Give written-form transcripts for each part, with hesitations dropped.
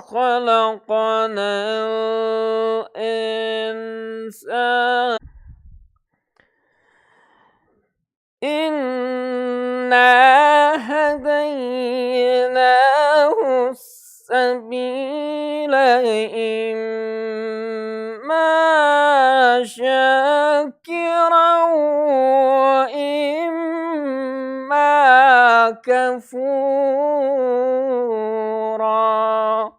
خلقنا الإنسان إنا هديناه السبيل إما شاكرا وإما كفورا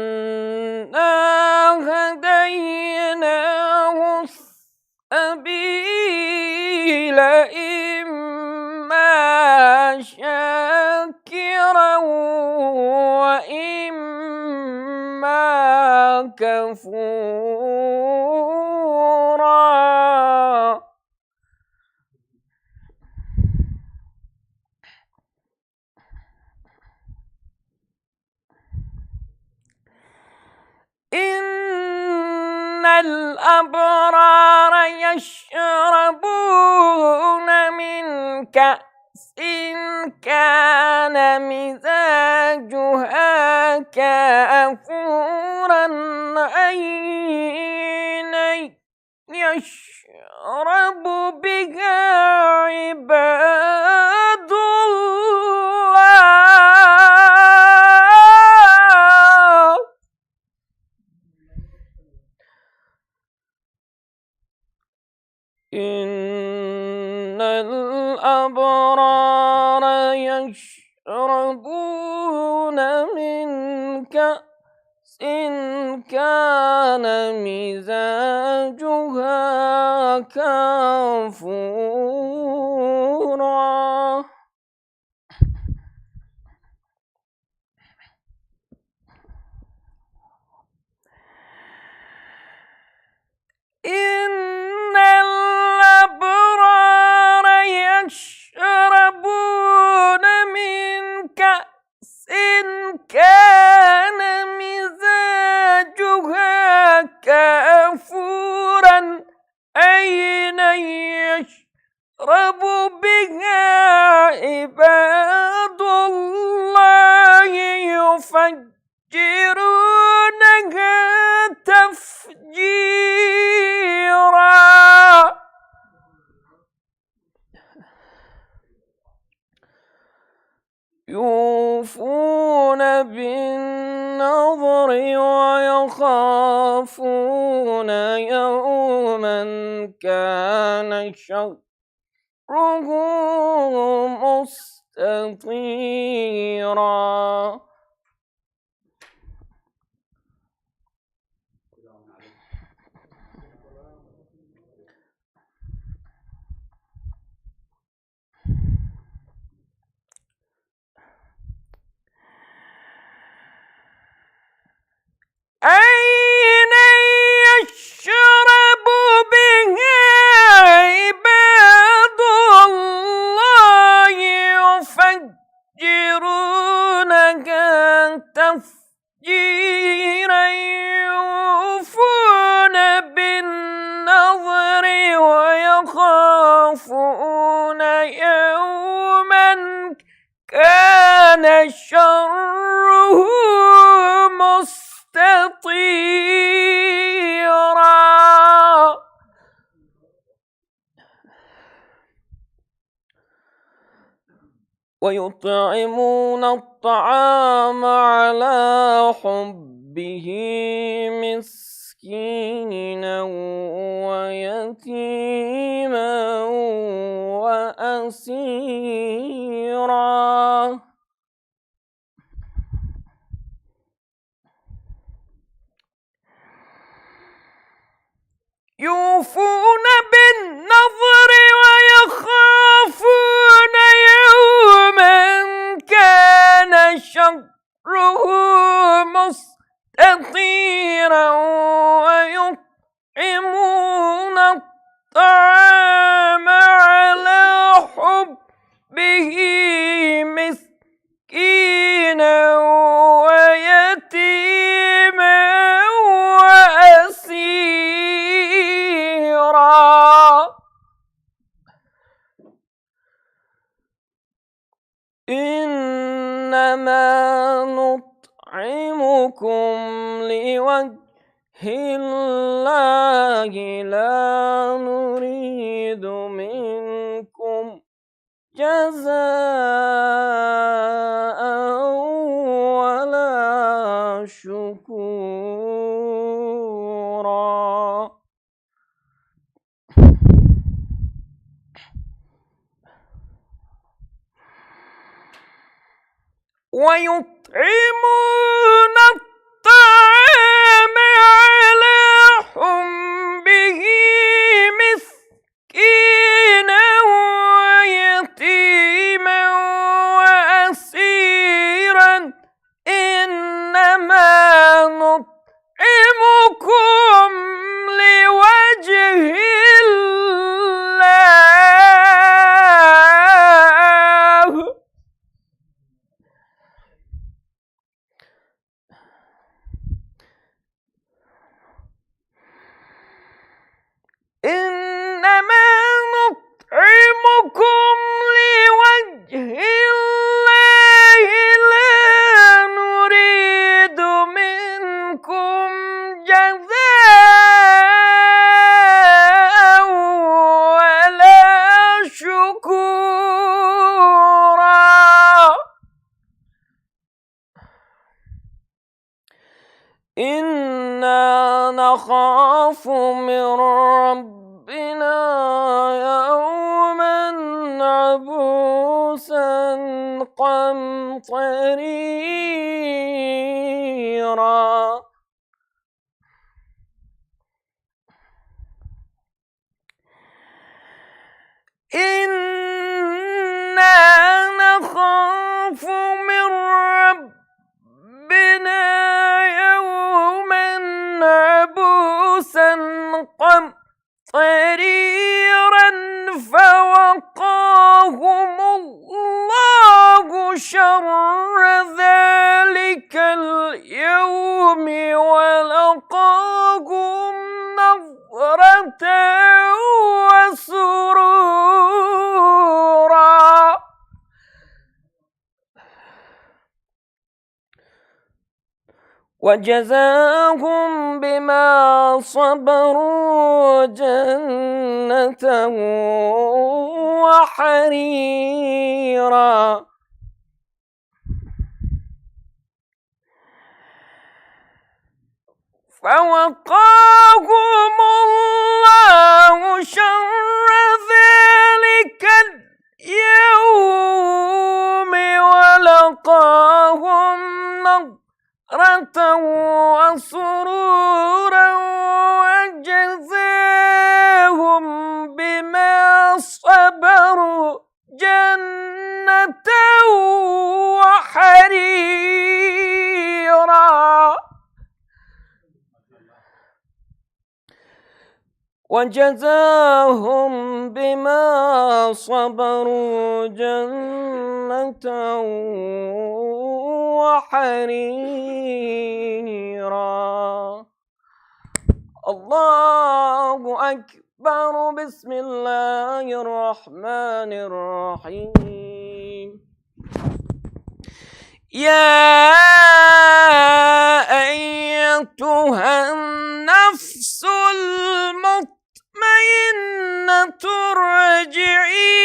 إنا هديناه السبيل إما شاكرا وإما كفورا إن الأبرار يشربون من كأس كان مزاجها كافورا عينا يشرب بها عباد الله إن الأبرار يشربون من كأس كان مزاجها كافورا إن الأبرار يشربون من كأس كان مزاجها كافورا عينا يشرب بها عباد الله يفجرونها تفجيرا يوفون بالنظر ويخافون يوما كان شره مستطيرا عينا يشرب بها عباد الله يفجرونها تفجيرا يوفون بالنظر ويخافون يوما كان شره مستطيرا ويطعمون الطعام على حبه مسكينا ويتيما وأسيرا يوفون بالنظر ويخافون يوما كان شره مستطيرا ويطعمون الطعام على حبه إنما نطعمكم لوجه الله لا نريد منكم جزاء ولا شكورا. ويطعمون الطعام على حبه مسكينا ويتيما وأسيرا إنما نطعمكم لوجه الله. إنما نطعمكم لوجه الله لا نريد منكم جزاء ولا شكورا. إنا نخاف من ربنا يوما عبوسا قمطريرا. إنا نخاف من ربنا يوما عبوسا قمطريرا فوقاهم الله شر ذلك اليوم ولقاهم نظرة وسرورا. وجزاهم بما صبروا جنة وحريرا. فوقاهم الله شر ذلك اليوم ولقاهم نظرة وسرورا وجزاهم بما صبروا جنة وحريرا. وجزاهم بما صبروا جنة وحريرا. الله أكبر. بسم الله الرحمن الرحيم. يا أيتها النفس المطمئنة ارجعي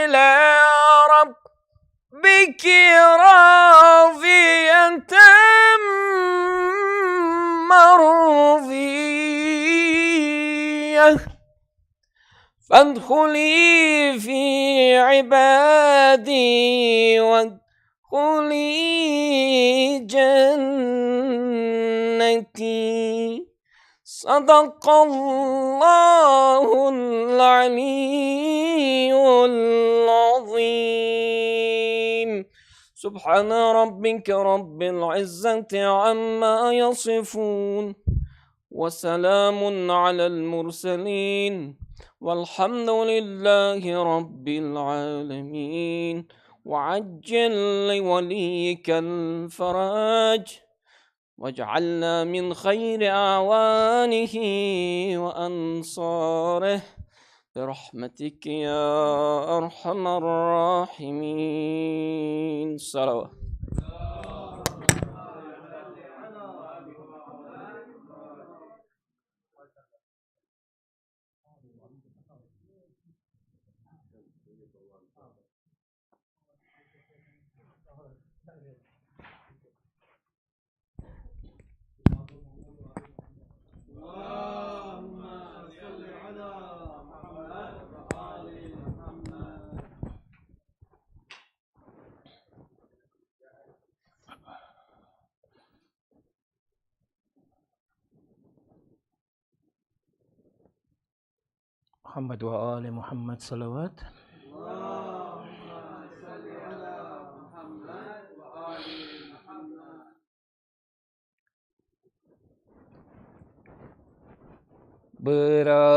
إلى ربك راضية مرضية فادخلي في عبادي وادخلي جنتي. صدق الله العلي العظيم. سبحان ربك رب العزة عما يصفون وسلام على المرسلين والحمد لله رب العالمين. وعجل لوليك الفرج واجعلنا من خير أعوانه وأنصاره برحمتك يا أرحم الراحمين. صلوات. محمد وآل محمد صلوات. بڑا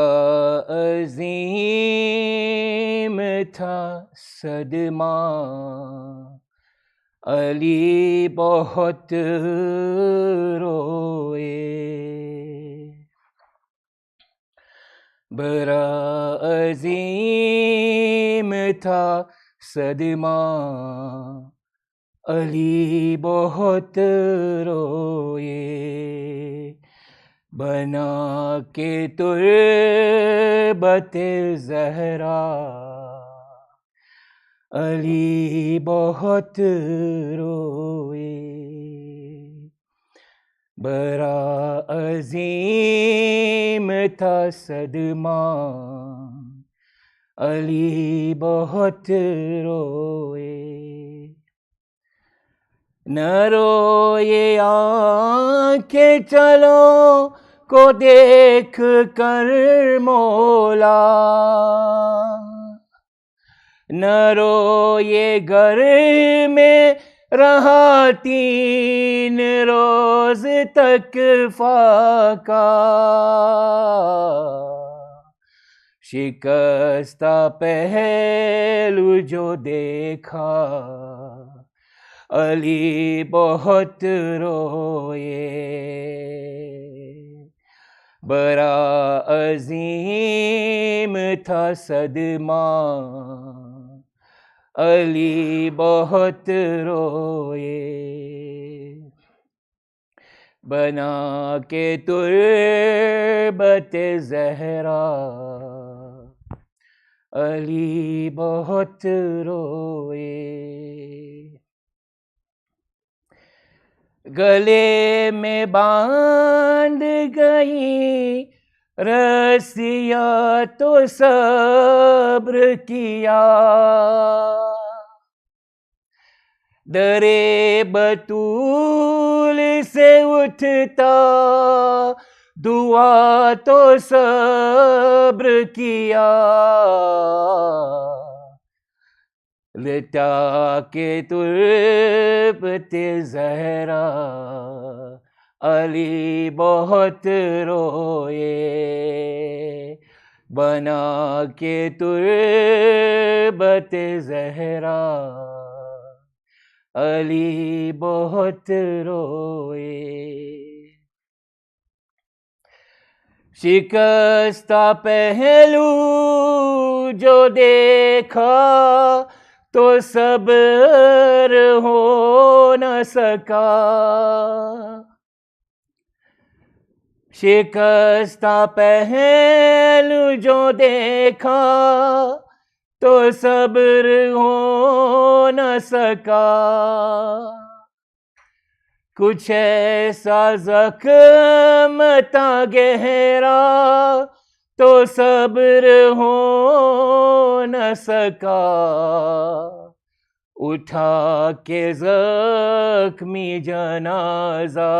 عظیم تھا صدمہ، علی بہت روئے. بڑا عظیم تھا صدمہ، علی بہت روئے. بنا کے تربت زہرا، علی بہت روئے. بڑا عظیم تھا صدمہ، علی بہت روئے. نہ روئے آنکھیں چلو کو دیکھ کر مولا، نہ روئے گھر میں رہا 3 روز تک فاقہ. شکستہ پہلو جو دیکھا، علی بہت روئے. بڑا عظیم تھا صدمہ، علی بہت روئے. بنا کے تربت زہرا، علی بہت روئے. گلے میں باندھ گئی رسیاں تو صبر کیا، درے بطول سے اٹھتا دعا تو صبر کیا. لٹا کے تربت زہرا، علی بہت روئے. بنا کے تربت زہرا، علی بہت روئے. شکستہ پہلو جو دیکھا تو صبر ہو نہ سکا. شکستہ پہلو جو دیکھا تو صبر ہو نہ سکا. کچھ ایسا زخم تھا گہرا تو صبر ہو نہ سکا. اٹھا کے زخمی جنازہ،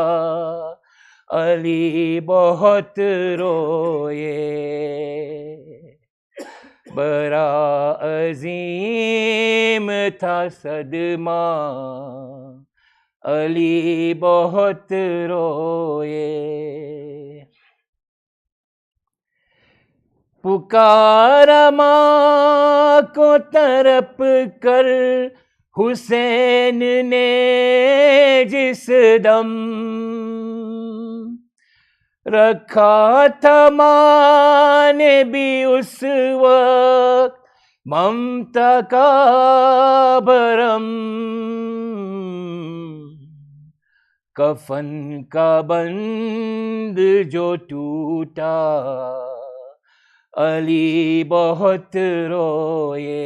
علی بہت روئے. بڑا عظیم تھا صدمہ، علی بہت روئے. پکارا ماں کو تڑپ کر حسین نے جس دم، رکھا تھا ماں نے بھی اس وقت ممتا کا بھرم، کفن کا بند جو ٹوٹا علی بہت روئے،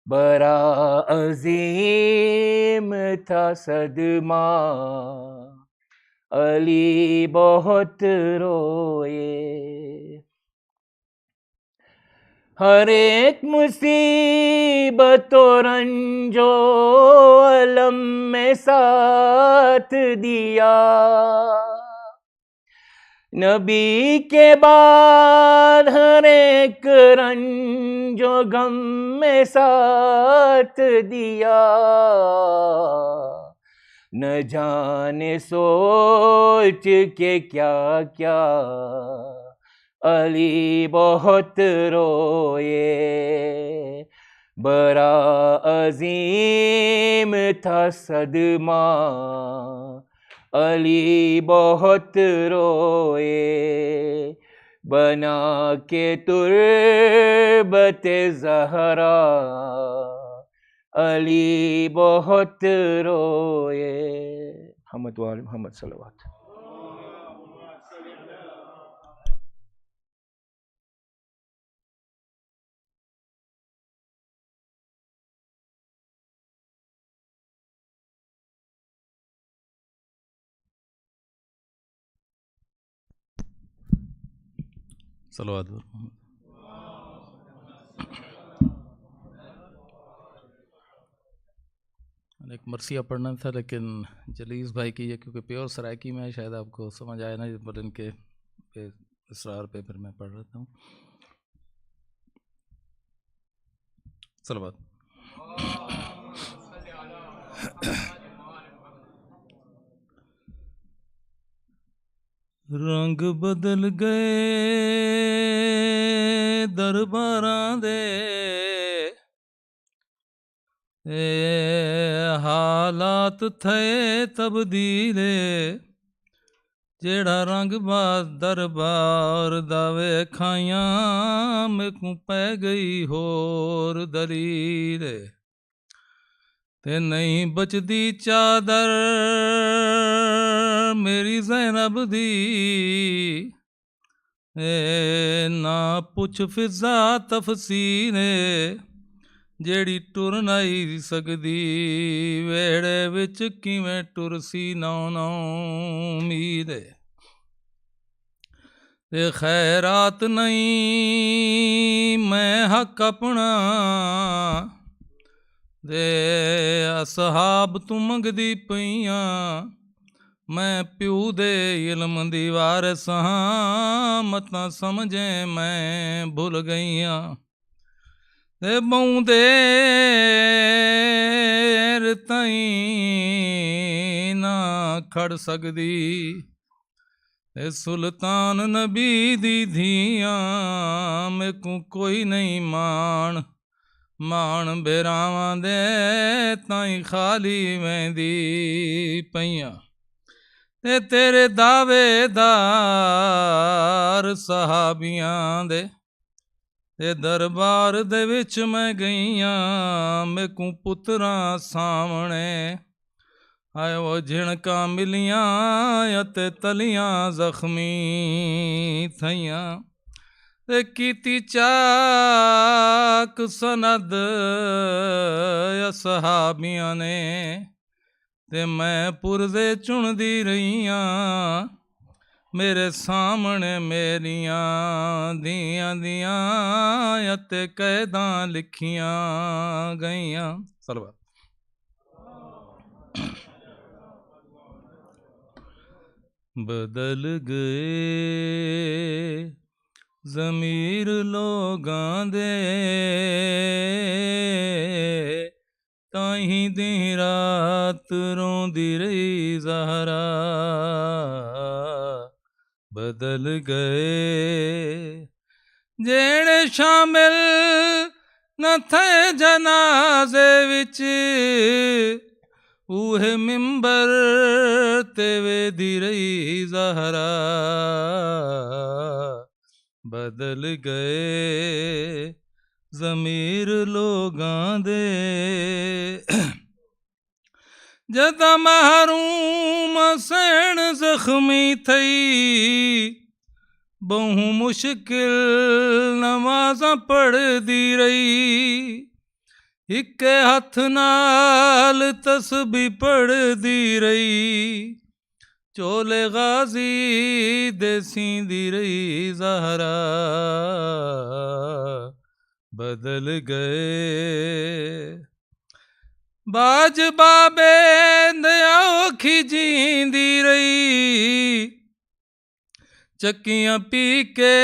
بڑا عظیم تھا صدمہ علی بہت روئے۔ ہر ایک مصیبت و رنج و الم میں ساتھ دیا، نبی کے بعد ہر ایک رنج و غم میں ساتھ دیا، نہ جانے سوچ کے کیا کیا علی بہت روئے، بڑا عظیم تھا صدمہ علی بہت روئے، بنا کے تربت زہرا علی بہت روئے۔ محمد وآل محمد صلوات۔ صلوات۔ ایک مرثیہ پڑھنا تھا لیکن جلیس بھائی کی یہ کیونکہ پیور سرائکی میں ہے، شاید آپ کو سمجھ آئے نا، پر ان کے اصرار پہ پھر میں پڑھ رہتا ہوں۔ صلوات۔ رنگ بدل گئے درباراں دے، حالات تھے تبدیلے، جیڑا رنگ باد دربار داوے کھائیاں، میں کو پہ گئی ہور دلیل، تے نہیں بچدی چادر میری زینب دی، نہ پوچھ فضا تفصیل، جیڑی ٹر نہیں سکدی ویڑے وچ کیویں ٹرسی 9 میل، تے خیرات نہیں میں حق اپنا، دے اصحاب تو منگدی پئیاں، میں پیو دے علم دی وارث ہاں، متاں سمجھیں میں بھول گئیاں، تے بہوں دیر تائیں نہ کھڑ سکدی، اے سلطان نبی دی دھیاں، میں کو کوئی نہیں مان بیراواں دے تائیں خالی ویندی پئیاں، تے تیرے دعوے دار صحابیاں دے، تے دربار دے وچ میں گئیاں، میں کو پتراں سامنے، آئے وہ جھنکاں ملیاں تے تلیاں زخمی تھیاں، تے کیتی چاک سند صحابیاں نے، تے میں پردے چندی رہیاں، میرے سامنے میریاں دیاں تے قیداں لکھیاں گئیاں۔ صلوات۔ بدل گئے ضمیر لوگاں دے، تائیں دن رات روندی رہی زہرا، بدل گئے جیڑے شامل نہ تھے جنازے وچ، ऊहे मिंबर ते वेदी रही ज़हरा बदल गए ज़मीर लोगां दे जदा महरूम सैण ज़ख्मी थई बहु मुश्किल नमाज़ां पढ़दी रही हिके हथ नाल तस्बी पढ़दी रही चोले गाजी दे सींदी रही ज़हरा बदल गए बाज बाबे दया औखी जींदी रही चक्कियां पी के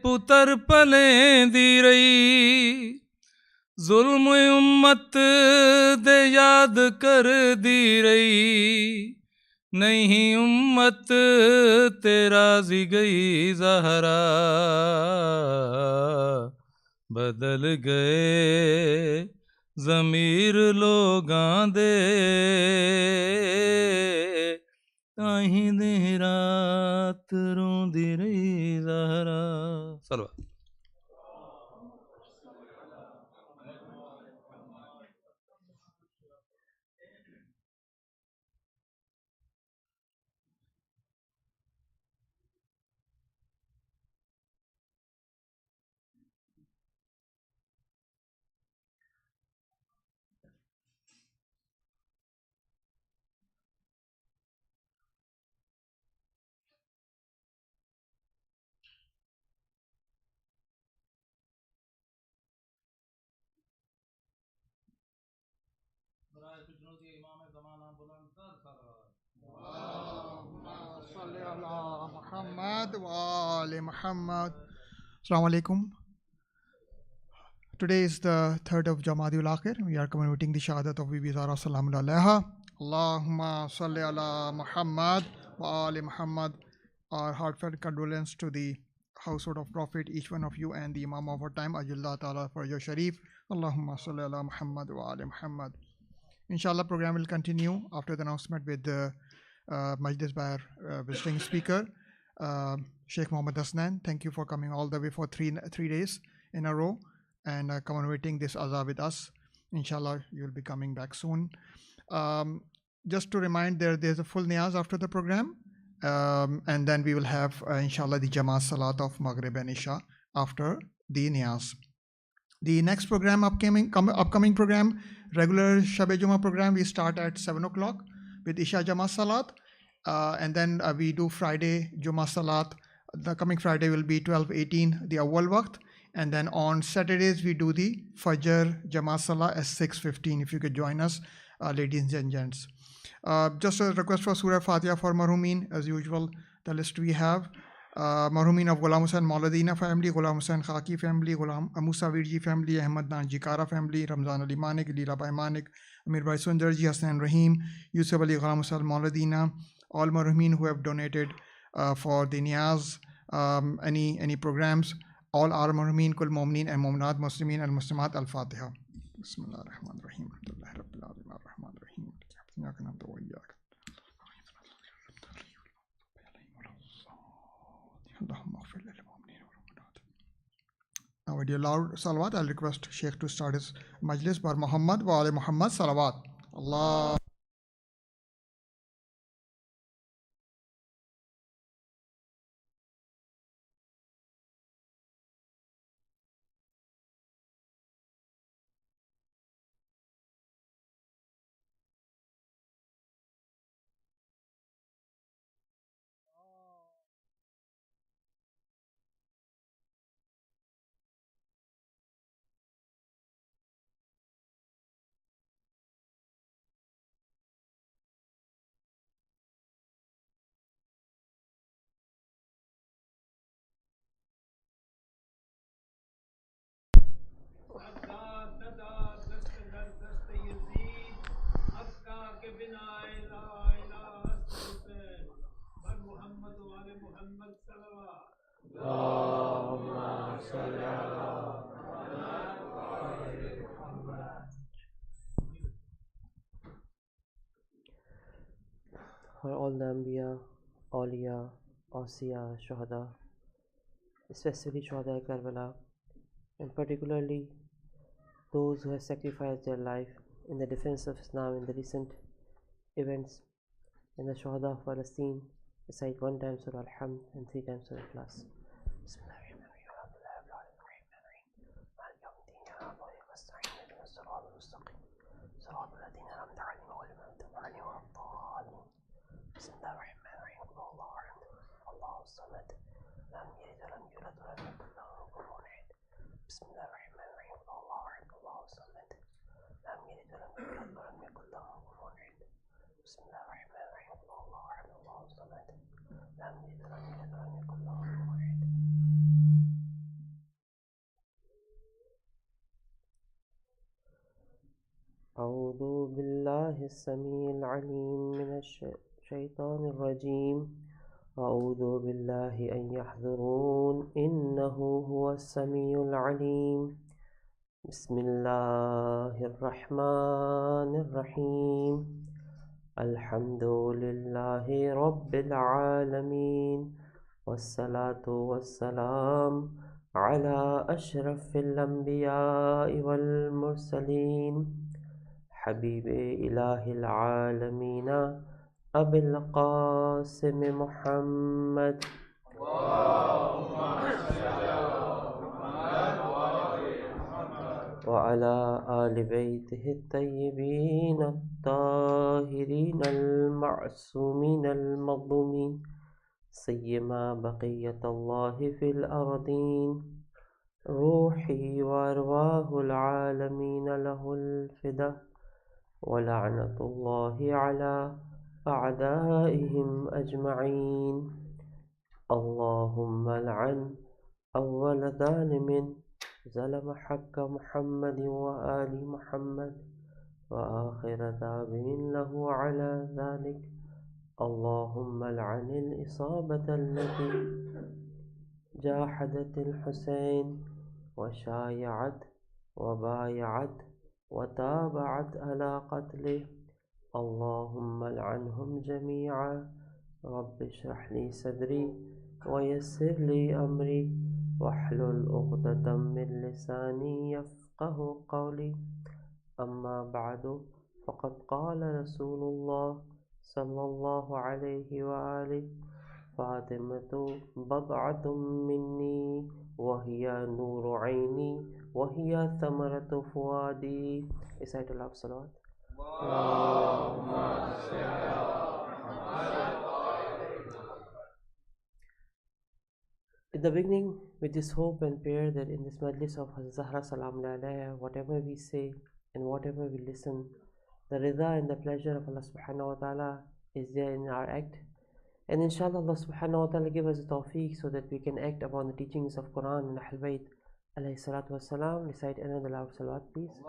पुतर पलेंदी रही जुल्म उम्मत दे याद कर दी रही नहीं उम्मत तेरा जी गई ज़हरा बदल गए ज़मीर लोगां दे ताहीं दी रात रोंदी रही ज़हरा सलवा इमाम ज़माना बुलंदतर Muhammad wa ali Muhammad. Assalamu alaikum. Today is the 3rd of Jamadiul Akhir. We are commemorating the Shahadat of Bibi Zahra Salamu Alaiha. Allahumma salli ala Muhammad wa ali Muhammad. Our heartfelt condolence to the household of Prophet, each one of you, and the Imam of our time, Ajullah Ta'ala, for your Sharif. Allahumma salli ala Muhammad wa ali Muhammad. Inshallah, program will continue after the announcement with the Majlis by our visiting speaker, Sheikh Mohammed Hasnan. Thank you for coming all the way for three days in a row and commemorating this Azah with us. Inshallah, you'll be coming back soon. Just to remind, there's a full niyaz after the program. And then we will have, inshallah, the Jamaat Salat of Maghrib and Isha after the niyaz. The next program, upcoming program, regular Shab-e Jummah program, we start at 7 o'clock with Isha Jamaat Salat. And then we do Friday Jummah Salat. The coming Friday will be 12:18, the Awwal Waqt. And then on Saturdays, we do the Fajr Jamaat Salat at 6:15. If you could join us, ladies and gents. Just a request for Surah Fatiha for Marhumin, as usual, the list we have. Marhumin of Ghulam Hussain Mauladina family, Ghulam Hussain Khaki family, Ghulam Musa Virji family, Ahmad Nan Jikara family, Ramzan Ali Manik, Leela Bhai Manik, Amir Bhai Sundarji, Hassan Rahim, Yusuf Ali Ghulam Hussain Mauladina, all Marhumin who have donated for the Niyaz, any programs, all our Marhumin, Kul Mu'minin and Mu'minat, Muslimin and Muslimat, Al-Fatiha. Bismillah ar-Rahman ar-Rahim, Alhamdulillah Rabbil Alamin, ar-Rahman ar-Rahim, Iyyaka na'budu wa iyyaka Now, with your loud salawat, I'll request Sheikh to start his majlis bar Muhammad wa ali Muhammad salawat. Allah. for all the Anbiya, Awliya, Awsiya, Shuhada, especially Shuhada Karbala, and particularly those who have sacrificed their life in the defense of Islam in the recent events, and the Shuhada of Palestine. Recite 1 time Surah Al-Hamd and 3 times Surah Al-Ikhlas. أعوذ بالله السميع العليم من الشيطان الرجيم. أعوذ بالله أن يحضرون إنه هو السميع العليم. بسم الله الرحمن الرحيم. الحمد لله رب العالمين، والصلاة والسلام على أشرف الأنبياء والمرسلين، حبيب إله العالمين أبي القاسم محمد وعلى آل بيته الطيبين الطاهرين المعصومين المظلومين، سيما بقية الله في الأرضين. روحي وأرواح العالمين له الفدا، ولعنة الله على أعدائهم أجمعين. اللهم لعن أول ظالم ظلم حق محمد وآل محمد، وآخر داب له على ذلك. اللهم لعن الإصابة التي جاحدت الحسين وشايعت وبايعت وتابعت على قتله. اللهم لعنهم جميعا. رب اشرح لي صدري ويسر لي أمري واحلل عقدة من لساني يفقه قولي. أما بعد، فقد قال رسول الله صلى الله عليه وآله: فاطمة بضعة مني وهي نور عيني وهي ثمرة فؤادي. Recite aloud salawat. In the beginning, with this hope and prayer that in this majlis of Hazrat Zahra Salam Alayha, whatever we say and whatever we listen, the rida and the pleasure of Allah subhanahu wa ta'ala is there in our act. And inshallah Allah subhanahu wa ta'ala give us the tawfiq so that we can act upon the teachings of Quran and Ahl Bayt alayhi salatu wassalam. Recite another loud salawat please.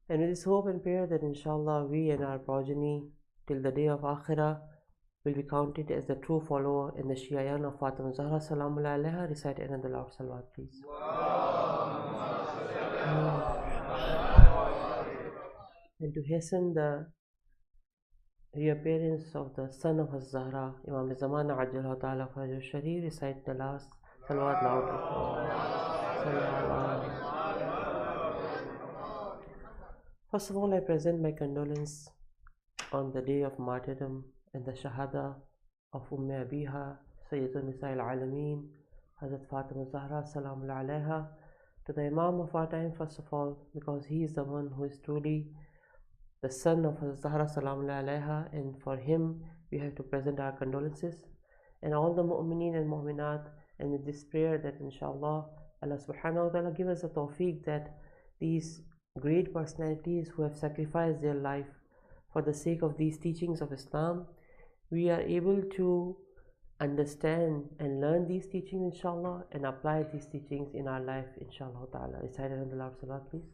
And with this hope and prayer that inshallah we and our progeny till the day of Akhirah will be counted as the true follower in the Shi'ayan of Fatimiyya Zahra Salamullah Alaiha. Recite another loud salawat please. And to hasten the reappearance of the son of Az-Zahra, Imam Zamana Ajjallahu Ta'ala Fajr Sharif, recite the last salawat loudly. First of all, I present my condolence on the day of martyrdom and the Shahada of Abiha, Sayyidatun Nisa al-Alameen, Hazrat Fatimah Zahra Salamullah Alaiha, to the Imam of our time first of all, because he is the one who is truly the son of Hazrat Zahra Salamullah Alaiha, and for him we have to present our condolences, and all the mu'mineen and mu'minat, and with this prayer that inshallah Allah subhanahu wa ta'ala give us a tawfiq that these great personalities who have sacrificed their life for the sake of these teachings of Islam, we are able to understand and learn these teachings inshallah and apply these teachings in our life inshallah ta'ala. Recite another loud salat please.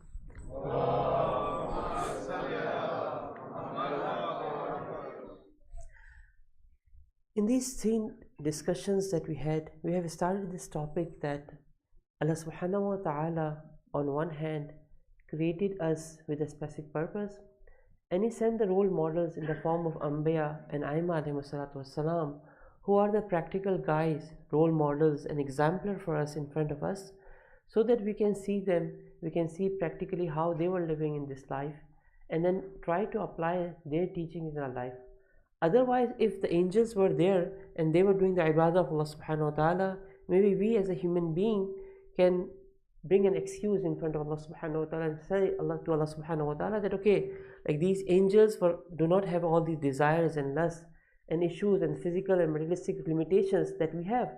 In these three discussions that we have started this topic that Allah subhanahu wa ta'ala on one hand created us with a specific purpose, and He sent the role models in the form of Anbiya and Aima والسلام, who are the practical guides, role models and exemplar for us in front of us, so that we can see them, we can see practically how they were living in this life, and then try to apply their teachings in our life. Otherwise, if the angels were there and they were doing the ibadah of Allah subhanahu wa ta'ala, maybe we as a human being can bring an excuse in front of Allah subhanahu wa ta'ala and say to Allah subhanahu wa ta'ala that okay, like these angels do not have all these desires and lusts and issues and physical and materialistic limitations that we have,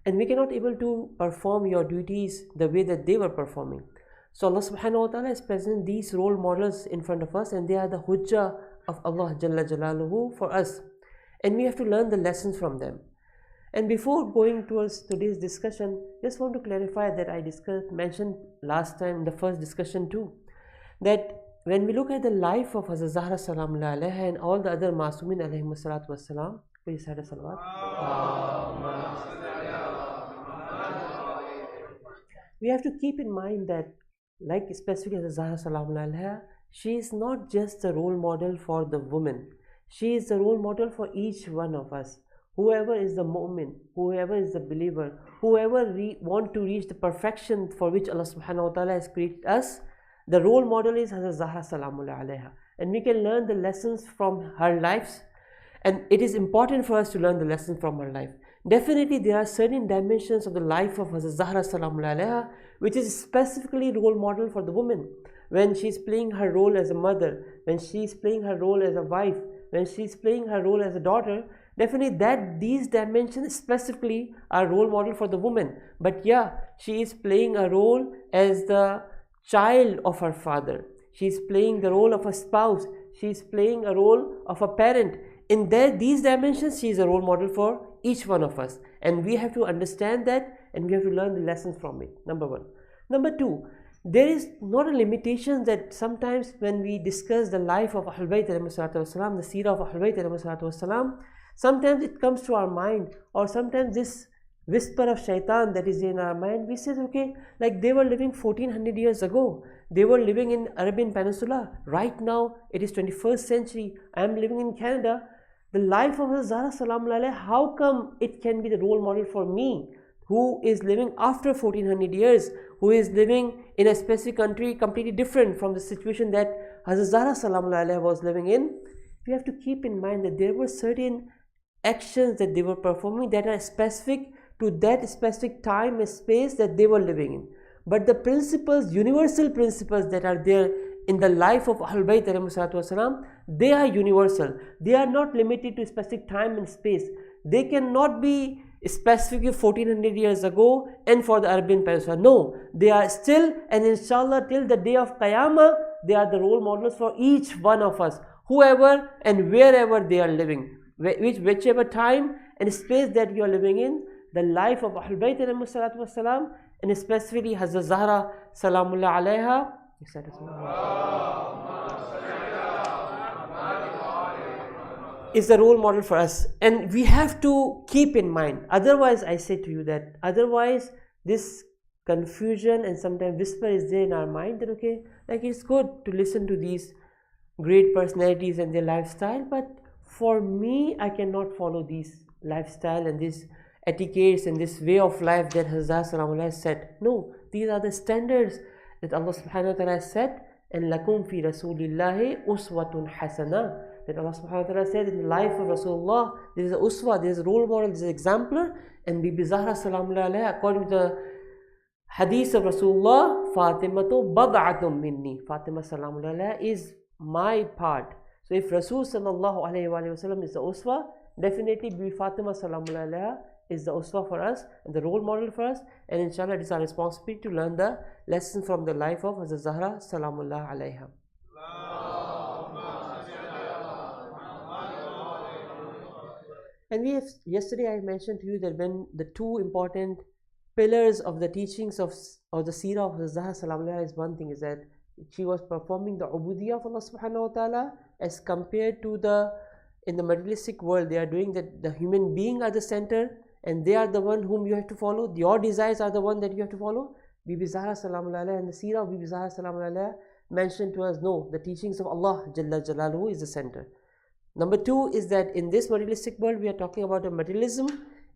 and we cannot able to perform your duties the way that they were performing. So Allah subhanahu wa ta'ala is present these role models in front of us, and they are the hujjah of Allah Jalla Jalaluhu for us, and we have to learn the lessons from them. And before going towards today's discussion, just want to clarify that I mentioned last time in the first discussion too, that when we look at the life of Hazrat Zahra Salamullah Alaiha and all the other Masumin Alayhimus Salatu Wassalam, please say the salawat. We have to keep in mind that, like especially Hazrat Zahra Salamullah Alaiha, she is not just a role model for the woman. She is a role model for each one of us. Whoever is the mu'min, whoever is the believer, whoever want to reach the perfection for which Allah subhanahu wa ta'ala has created us, the role model is Hazrat Zahra Salamullah Alaiha. And we can learn the lessons from her lives, and it is important for us to learn the lessons from her life. Definitely there are certain dimensions of the life of Hazrat Zahra Salamullah Alaiha which is specifically role model for the woman. When she is playing her role as a mother, when she is playing her role as a wife, when she is playing her role as a daughter, definitely these dimensions specifically are role model for the woman. But yeah, she is playing a role as the child of her father. She is playing the role of a spouse. She is playing a role of a parent. In these dimensions, she is a role model for each one of us. And we have to understand that, and we have to learn the lessons from it, number one. Number two, there is not a limitation that sometimes when we discuss the life of Ahlul Bayt alayhi salatu wasalam, the seerah of Ahlul Bayt alayhi salatu wasalam, sometimes it comes to our mind, or sometimes this whisper of shaitan that is in our mind, we say, okay, like they were living 1400 years ago. They were living in Arabian Peninsula. Right now, it is 21st century. I am living in Canada. The life of Zahra Salamullah Alaiha, how come it can be the role model for me, who is living after 1400 years, who is living in a specific country completely different from the situation that Hazrat Zahra Salamullah Alaiha was living in? We have to keep in mind that there were certain actions that they were performing that are specific to that specific time and space that they were living in. But the principles, universal principles that are there in the life of Ahlul Bayt ﷺ, they are universal. They are not limited to specific time and space. They cannot be specifically 1400 years ago and for the Arabian Peninsula. No, they are still, and inshallah till the day of Qiyamah, they are the role models for each one of us, whoever and wherever they are living, whichever time and space that you are living in. The life of Ahlul Bayt ﷺ, and specifically Hazrat Zahra Salamullah Alaiha, is the role model for us, and we have to keep in mind. Otherwise, I say to you that otherwise this confusion and sometimes whisper is there in our mind that okay, like it's good to listen to these great personalities and their lifestyle, but for me, I cannot follow these lifestyle and these etiquettes and this way of life that Hazrat Salamullah has said. No, these are the standards that Allah subhanahu wa ta'ala has set, and lakum fi rasulillahi uswatun hasana, that Allah subhanahu wa ta'ala said in the life of Rasulullah, there is a uswa, there is a role model, there is an exemplar. And Bibi Zahra Salamullah Alaiha, according to the hadith of Rasulullah, Fatimatu bad'atum minni, Fatima Salamullah Alaiha is my part. So if Rasul sallallahu alayhi wa sallam is the uswa, definitely Bibi Fatima Salamullah Alaiha is the uswa for us and the role model for us, and inshallah it is our responsibility to learn the lesson from the life of Hazrat Zahra Salamullah Alaiha. And yesterday I mentioned to you that when the two important pillars of the teachings of the seerah of Hazrat Zahra Salamullah Alaiha is one thing, is that she was performing the ubudiyah of Allah subhanahu wa ta'ala as compared to in the materialistic world they are doing that the human being are the center and they are the one whom you have to follow. Your desires are the one that you have to follow. Bibi Zahra Salamullah Alaiha and the seerah of Bibi Zahra Salamullah Alaiha mentioned to us, no, the teachings of Allah Jalla Jalaluhu is the center. Number two is that in this materialistic world, we are talking about a materialism.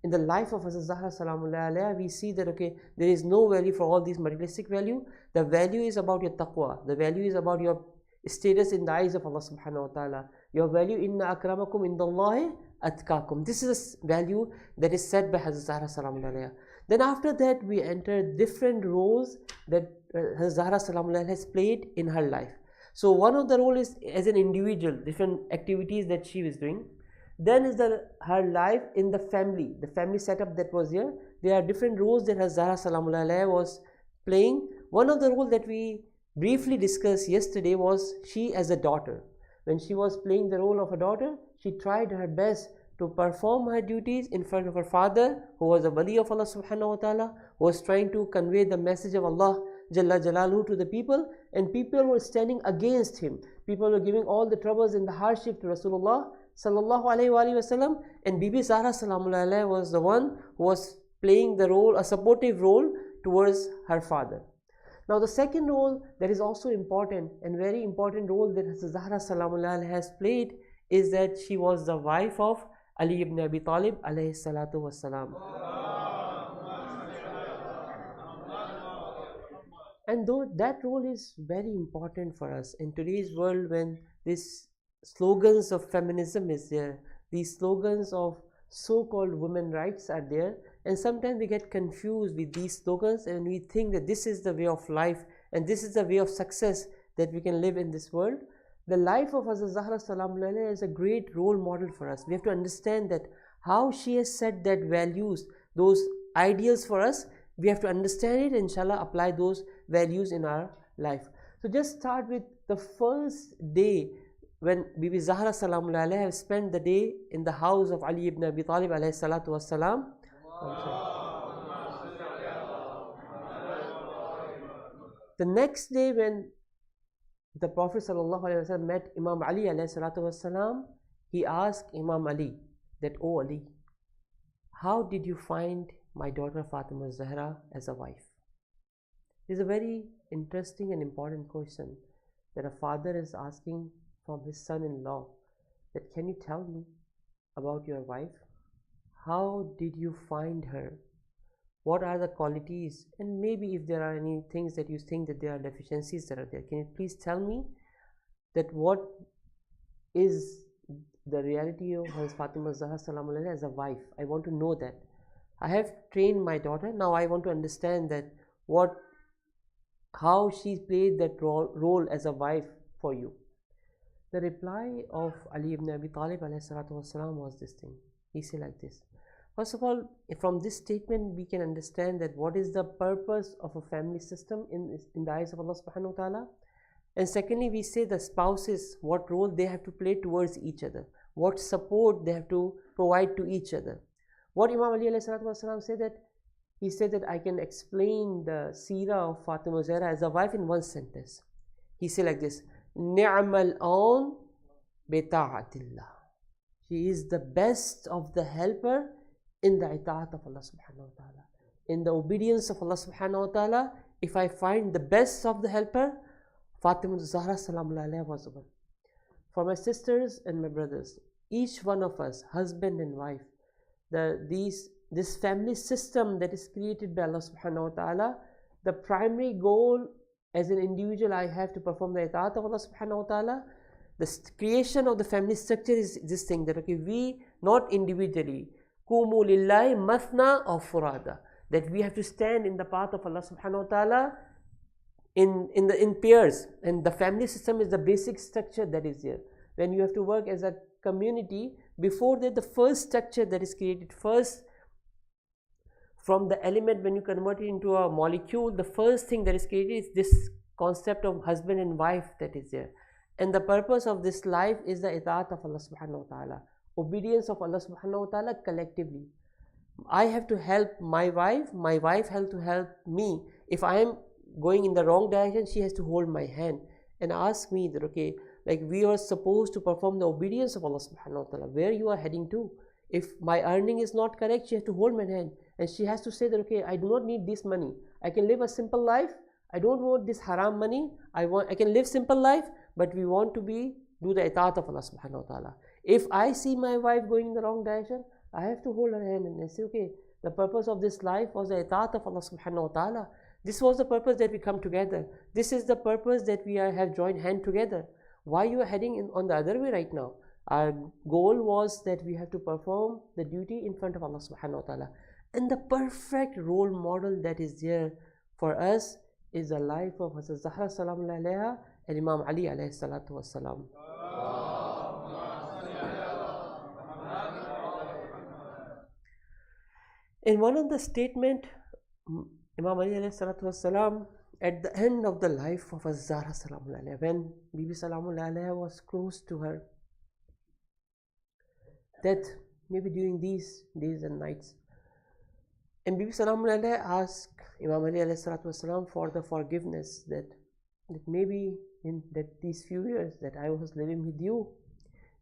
In the life of Hazrat Zahra Salamullahi Alaiha, we see that, okay, there is no value for all these materialistic value. The value is about your taqwa. The value is about your status in the eyes of Allah subhanahu wa ta'ala. Your value, inna akramakum indallahi atkakum. This is a value that is set by Hazrat Zahra Salamullahi Alaiha. Then after that, we enter different roles that Hazrat Zahra Salamullahi Alaiha has played in her life. So one of the role is as an individual, different activities that she was doing. Then is her life in the family setup that was here. There are different roles that Hazrat Zahra Salamullahi Alaiha was playing. One of the roles that we briefly discussed yesterday was she as a daughter. When she was playing the role of a daughter, she tried her best to perform her duties in front of her father, who was a wali of Allah subhanahu wa ta'ala, who was trying to convey the message of Allah Jalla Jalaluhu to the people, and people were standing against him. People were giving all the troubles and the hardship to Rasulullah sallallahu alaihi wasallam, and Bibi Zahra salamullahi alaiha was the one who was playing the role, a supportive role towards her father. Now the second role that is also important, and very important role that Zahra salamullahi alaiha has played, is that she was the wife of Ali ibn Abi Talib alayhi salatu wassalam. And though that role is very important for us in today's world, when these slogans of feminism is there, these slogans of so-called women rights are there, and sometimes we get confused with these slogans and we think that this is the way of life and this is the way of success that we can live in this world. The life of Hazrat Zahra Salamullahi Alaiha is a great role model for us. We have to understand that how she has set that values, those ideals for us, we have to understand it and inshallah apply those values in our life. So just start with the first day when Bibi Zahra Salamullahi Alaiha spent the day in the house of Ali ibn Abi Talib alayhi salatu wassalam. The next day when the Prophet ﷺ met Imam Ali alayhi salatu wassalam, he asked Imam Ali that, "Oh Ali, how did you find my daughter Fatima Zahra as a wife?" It is a very interesting and important question that a father is asking from his son-in-law, that can you tell me about your wife? How did you find her? What are the qualities? And maybe if there are any things that you think that there are deficiencies that are there, can you please tell me that what is the reality of Fatima Zahra Salamullahi Alaiha as a wife? I want to know that. I have trained my daughter, now I want to understand that how she played that role as a wife for you. The reply of Ali ibn Abi Talib alayhi salatu wassalam was this thing. He said like this. First of all, from this statement we can understand that what is the purpose of a family system in the eyes of Allah subhanahu wa ta'ala. And secondly, we say the spouses, what role they have to play towards each other, what support they have to provide to each other. What Imam Ali alayhi salatu wassalam said, that he said that I can explain the seerah of Fatima Zahra as a wife in one sentence. He said like this: Ni'mal aun bi ta'atillah. She is the best of the helper in the ita'at of Allah subhanahu wa ta'ala, in the obedience of Allah subhanahu wa ta'ala. If I find the best of the helper, Fatima Zahra salamullahi alaiha was the one. For my sisters and my brothers, each one of us, husband and wife, this family system that is created by Allah subhanahu wa ta'ala, the primary goal as an individual I have to perform the ita'at of Allah subhanahu wa ta'ala. The creation of the family structure is this thing, that okay, we not individually, Kumu lillahi mathna or furada, that we have to stand in the path of Allah subhanahu wa ta'ala in pairs, and the family system is the basic structure that is here. When you have to work as a community, before that the first structure that is created, first from the element, when you convert it into a molecule, the first thing that is created is this concept of husband and wife that is there. And the purpose of this life is the ita'at of Allah subhanahu wa ta'ala, obedience of Allah subhanahu wa ta'ala collectively. I have to help my wife has to help me. If I am going in the wrong direction, she has to hold my hand and ask me that, okay, like we are supposed to perform the obedience of Allah subhanahu wa ta'ala, where you are heading to. If my earning is not correct, she has to hold my hand and she has to say that, okay, I do not need this money, I can live a simple life, I don't want this haram money. I can live simple life, but we want to do the itaat of Allah subhanahu wa ta'ala. If I see my wife going in the wrong direction, I have to hold her hand and say, okay, the purpose of this life was the itaat of Allah subhanahu wa ta'ala. This was the purpose that we come together. This is the purpose that we have joined hand together. Why you are heading on the other way right now? Our goal was that we have to perform the duty in front of Allah subhanahu wa ta'ala. And the perfect role model that is there for us is the life of Hazrat Zahra salamullahi alayha and Imam Ali alayhi salatu wassalam. In one of the statement, Imam Ali alayhi salatu wassalam, at the end of the life of Hazrat Zahra salamullahi alayha, when Bibi salamullahi alayha was close to her death, maybe during these days and nights, and Bibi salamullahi alayha asked Imam Ali alayhi salatu wasalam for the forgiveness that maybe in these few years that I was living with you,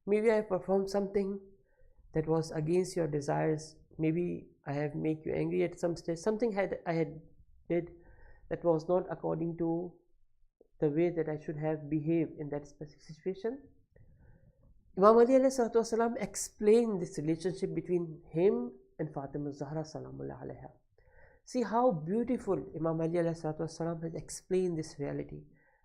maybe I performed something that was against your desires. Maybe I have made you angry at some stage. Something I had did that was not according to the way that I should have behaved in that specific situation. Imam Ali alayhi salatu wasalam explained this relationship between him and Fatima Zahra salamullahi alayha. See how beautiful Imam Ali alayhi salatu wasalam has explained this reality.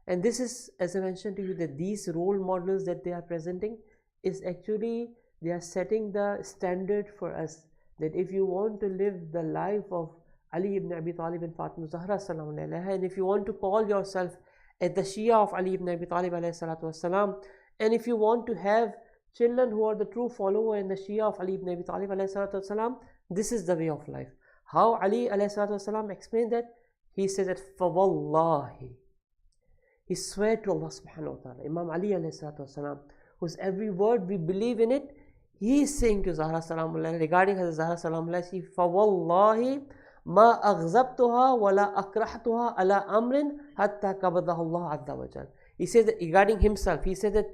And this is, as I mentioned to you, that these role models that they are presenting is actually, they are setting the standard for us, that if you want to live the life of Ali ibn Abi Talib and Fatima Zahra salamullahi alayha, and if you want to call yourself at the Shia of Ali ibn Abi Talib alayhi salatu wasalam, and if you want to have children who are the true follower in the Shia of Ali ibn Abi Talib alayhi salatu wasalam, this is the way of life. How Ali alayhi salatu wasalam explained that? He says that, فَوَاللَّهِ, he swear to Allah subhanahu wa ta'ala. Imam Ali alayhi salatu wasalam, whose every word we believe in it, he is saying to Zahra salamullah regarding Hazrat Zahra salamullah, فَوَاللَّهِ مَا أَغْزَبْتُهَا وَلَا أَكْرَحْتُهَا عَلَىٰ أَمْرٍ حَتَّى قَبَضَهُ اللَّهُ عَزَّ وَجَلَّ. He says that regarding himself, he said that,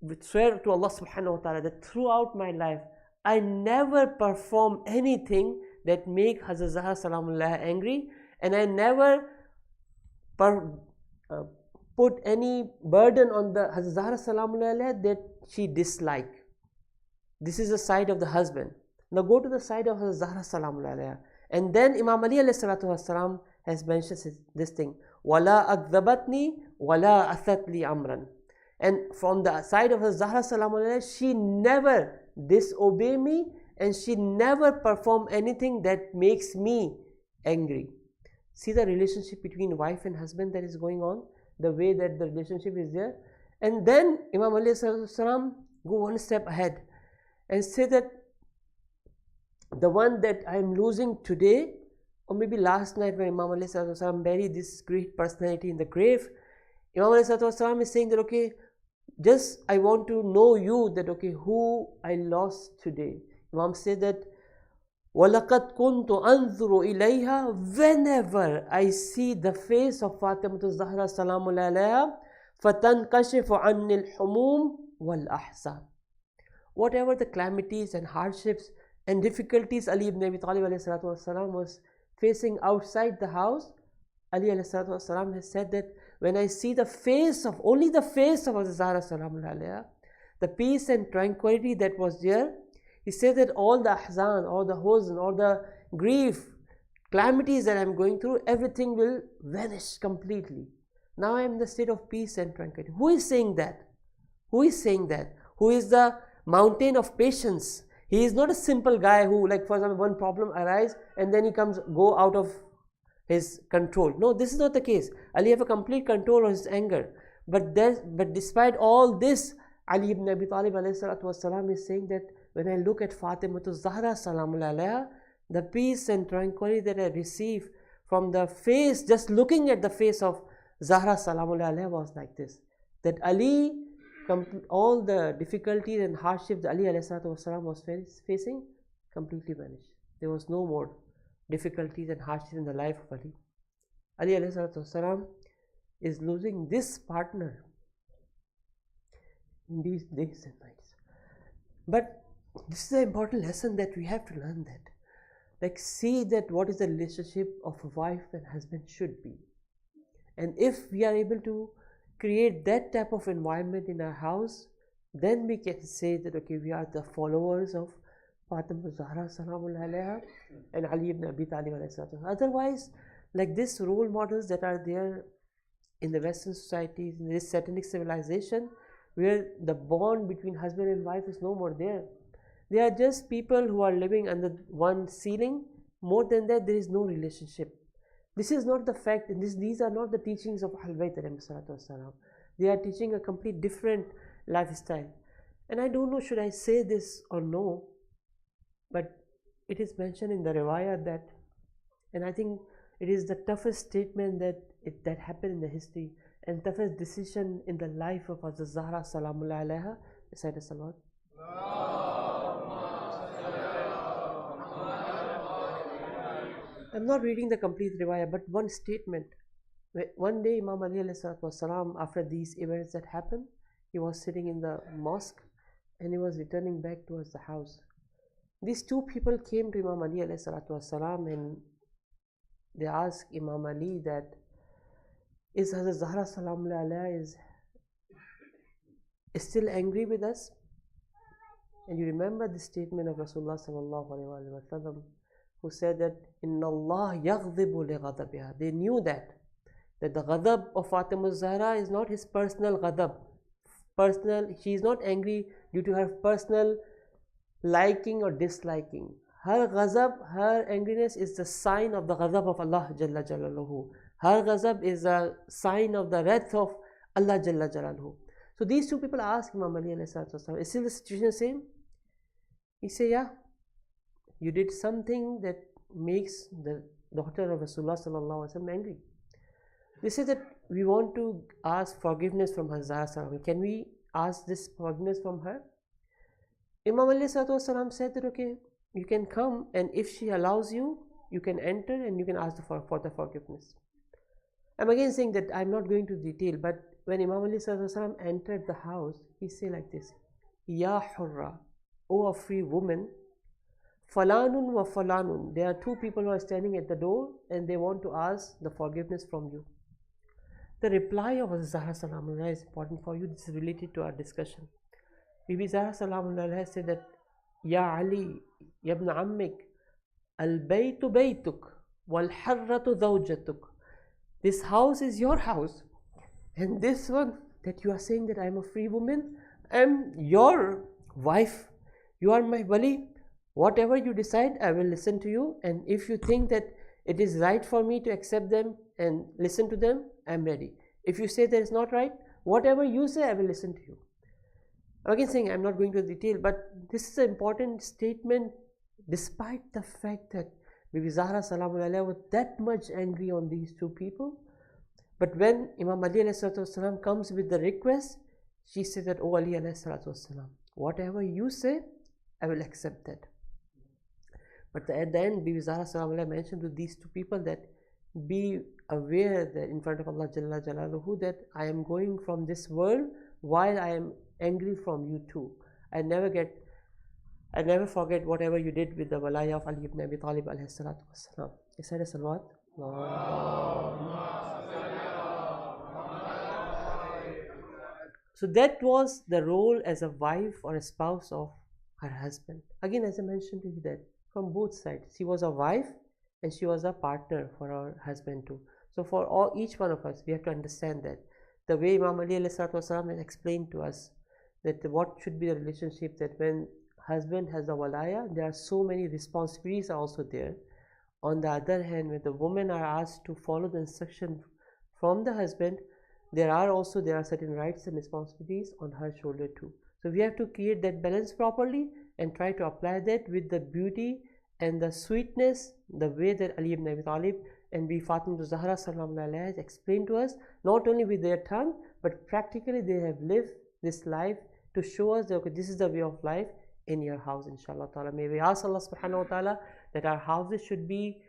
with swear to Allah subhanahu wa ta'ala, that throughout my life, I never perform anything that make Hazrat Zahra salamullah angry, and I never put any burden on the Hazrat Zahra salamullah that she dislike. This is the side of the husband. Now go to the side of Hazrat Zahra salamullah, and then Imam Ali alayhi salatu wasalam has mentioned this thing, wala akzabatni wala asatli amran. And from the side of Hazrat Zahra salamullah, she never disobey me, and she never perform anything that makes me angry. See the relationship between wife and husband that is going on, the way that the relationship is there. And then Imam Ali salam go one step ahead and say that the one that I am losing today, or maybe last night when Imam Ali salam buried this great personality in the grave, Imam Ali salam is saying that, okay, just I want to know you, that okay, who I lost today. Imam said that, وَلَقَدْ كُنْتُ أَنْظُرُ إِلَيْهَا, whenever I see the face of Fatima Zahra salamullahi alayha, فَتَنْكَشِفُ عَنِّ الْحُمُومِ وَالْأَحْزَانِ. Whatever the calamities and hardships and difficulties Ali ibn Abi Talib alayhi salatu wasalam was facing outside the house, Ali alayhi salatu wasalam has said that when I see the face of, only the face of Zahra salamullahi alayha, the peace and tranquility that was there, he said that all the ahzan, all the huzn, all the grief, calamities that I am going through, everything will vanish completely. Now I am in the state of peace and tranquility. Who is saying that? Who is saying that? Who is the mountain of patience? He is not a simple guy who, like for example, one problem arises and then he go out of his control. No, this is not the case. Ali have a complete control of his anger. But despite all this, Ali ibn Abi Talib alayhi salatu wasalam is saying that when I look at Fatima Zahra salamullahi alayha, the peace and tranquility that I receive from the face, just looking at the face of Zahra salamullahi alayha was like this. That Ali, all the difficulties and hardships that Ali alayhi salatu wasalam was facing, completely vanished. There was no more difficulties and hardships in the life of Ali. Ali alayhi salatu wasalam is losing this partner in these days and nights. But this is an important lesson that we have to learn, that like see that what is the relationship of a wife and husband should be. And if we are able to create that type of environment in our house, then we can say that okay, we are the followers of Fatima Zahra Salamullah alaiha and Ali ibn Abi Talib alayhi salatu. Otherwise, like these role models that are there in the Western society, in this satanic civilization, where the bond between husband and wife is no more there. They are just people who are living under one ceiling. More than that, there is no relationship. This is not the fact, and these are not the teachings of Ahlul Bayt alayhi salatu wasalam. They are teaching a complete different lifestyle. And I don't know should I say this or no, but it is mentioned in the riwayah that, and I think it is the toughest statement that happened in the history and toughest decision in the life of Hazrat Zahra Salamullah alaiha. Recite a salawat. I'm not reading the complete riwayah, but one statement. One day Imam Ali alayhi after these events that happened, he was sitting in the mosque and he was returning back towards the house. These two people came to Imam Ali alayhi and they asked Imam Ali that, is Hazrat Zahra Salamullah alaiha is still angry with us? And you remember the statement of Rasulullah sallallahu alaihi wasallam, who said that Inna Allah yaghdibu li ghadabiha. They knew that the ghadab of Fatima Zahra is not his personal ghadab. She is not angry due to her personal liking or disliking. Her ghazab, her angriness is the sign of the ghazab of Allah Jalla Jalaluhu. Her ghazab is a sign of the wrath of Allah Jalla Jalaluhu. So these two people asked Imam Ali alayhi salatu wasalam, is still the situation the same? He said, yeah, you did something that makes the daughter of Rasulullah sallallahu alaihi wasallam angry. They said that we want to ask forgiveness from Hazrat Salam. Can we ask this forgiveness from her? Imam Ali sallallahu alaihi wasallam said that okay, you can come, and if she allows you, you can enter and you can ask for the forgiveness. I'm again saying that I'm not going to detail, but when Imam Ali sallallahu alaihi wasallam entered the house, he said like this: Ya Hurra, O a free woman, Falanun wa Falanun. There are two people who are standing at the door and they want to ask the forgiveness from you. The reply of Zahra Salamullah is important for you. This is related to our discussion. Bibi Zahra Salamullah said that, Ya Ali, Ya ibn Ammik, al-baytu baytuk, wal-harratu zawjatuk. This house is your house, and this one that you are saying that I am a free woman, I am your wife. You are my wali. Whatever you decide, I will listen to you, and if you think that it is right for me to accept them and listen to them, I am ready. If you say that is not right, whatever you say, I will listen to you. I'm again saying I'm not going to detail, but this is an important statement, despite the fact that Bibi Zahra Salamullah was that much angry on these two people. But when Imam Ali ﷺ comes with the request, she said that, oh Ali ﷺ, whatever you say, I will accept that. But at the end, Bibi Zahra Salamullah mentioned to these two people that be aware that in front of Allah Jalla Jalaluhu that I am going from this world while I am angry from you too. I never forget whatever you did with the walaya of Ali ibn Abi Talib alayhi salatu wasalam. Recite a salawat. So that was the role as a wife or a spouse of her husband. Again, as I mentioned to you, that from both sides, she was a wife and she was a partner for her husband too. So for each one of us, we have to understand that the way Imam Ali alayhi salatu wasalam has explained to us that what should be the relationship, that when husband has the walaya, there are so many responsibilities are also there. On the other hand, when the women are asked to follow the instruction from the husband, there are certain rights and responsibilities on her shoulder too. So we have to create that balance properly and try to apply that with the beauty and the sweetness, the way that Ali ibn Abi Talib and Bi Fatima Zahra Salamullah alaiha has explained to us, not only with their tongue, but practically they have lived this life to show us that okay, this is the way of life in your house, inshallah ta'ala. May we ask Allah subhanahu wa ta'ala that our houses should be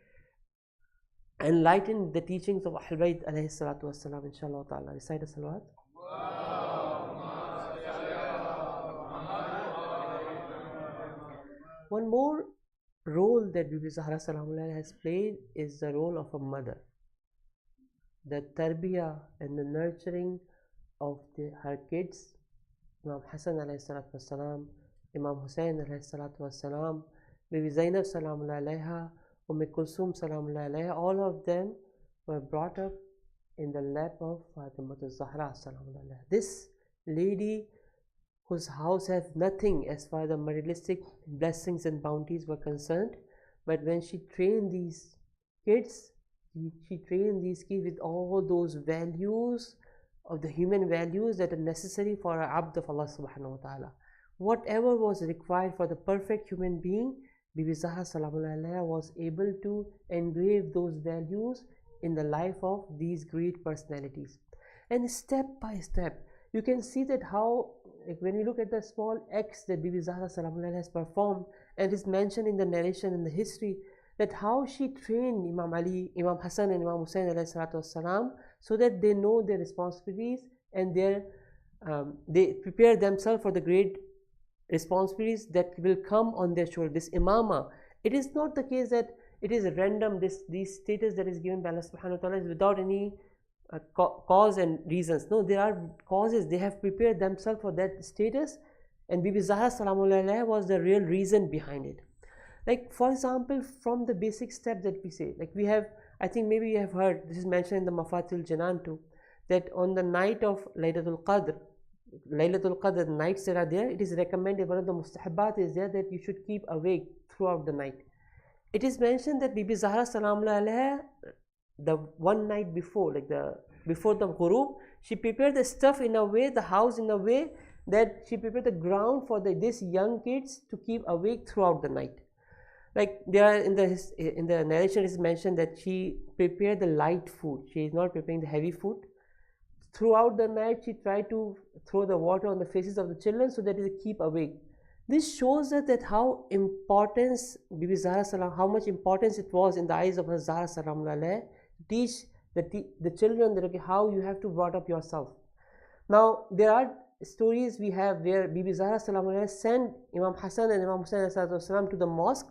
enlightened the teachings of Ahlul Bayt alayhi salatu wassalam, inshallah ta'ala. Recite a salawat. One more role that Bibi Zahra Salamullah has played is the role of a mother. the tarbiyah and the nurturing of her kids, Imam Hassan alayhi salatu wasalam, Imam Hussein alayhi salatu wasalam, Bibi Zainab salamullah alayha, Kulsum salamullah alayha, all of them were brought up in the lap of Fatimah Zahra salamullah alayha. This lady whose house has nothing as far as the materialistic blessings and bounties were concerned, but when she trained these kids, she trained these kids with all those values of the human values that are necessary for an abd of Allah subhanahu wa ta'ala. Whatever was required for the perfect human being, Bibi Zahra salamullah alayha was able to engrave those values in the life of these great personalities. And step by step, you can see that how, like when you look at the small acts that Bibi Zahra salamullah has performed, and it is mentioned in the narration in the history, that how she trained Imam Ali, Imam Hassan and Imam Hussein alayhi salatu wasalam, so that they know their responsibilities and they prepare themselves for the great responsibilities that will come on their shoulders. This imama, it is not the case that it is random, these status that is given by Allah subhanahu wa ta'ala is without any cause and reasons. No, there are causes. They have prepared themselves for that status, and Bibi Zahra salamullah alayha was the real reason behind it. Like for example, from the basic step that we say, like we have, I think maybe you have heard, this is mentioned in the Mafatil Janan too, that on the night of Laylatul Qadr, the nights that are there, it is recommended, one of the mustahabat is there, that you should keep awake throughout the night. It is mentioned that Bibi Zahra salamullah alayha, the one night before, like before the ghurub, she prepared the stuff in a way, the house in a way that she prepared the ground for these young kids to keep awake throughout the night. Like there in the narration is mentioned that she prepared the light food. She is not preparing the heavy food. Throughout the night, she tried to throw the water on the faces of the children so that they keep awake. This shows us that how importance Bibi Zahra salam, how much importance it was in the eyes of her Zahra salamullah alayha, teach the children that okay, how you have to brought up yourself. Now there are stories we have where Bibi Zahra salamullah alayha sent Imam Hassan and Imam Hussein to the mosque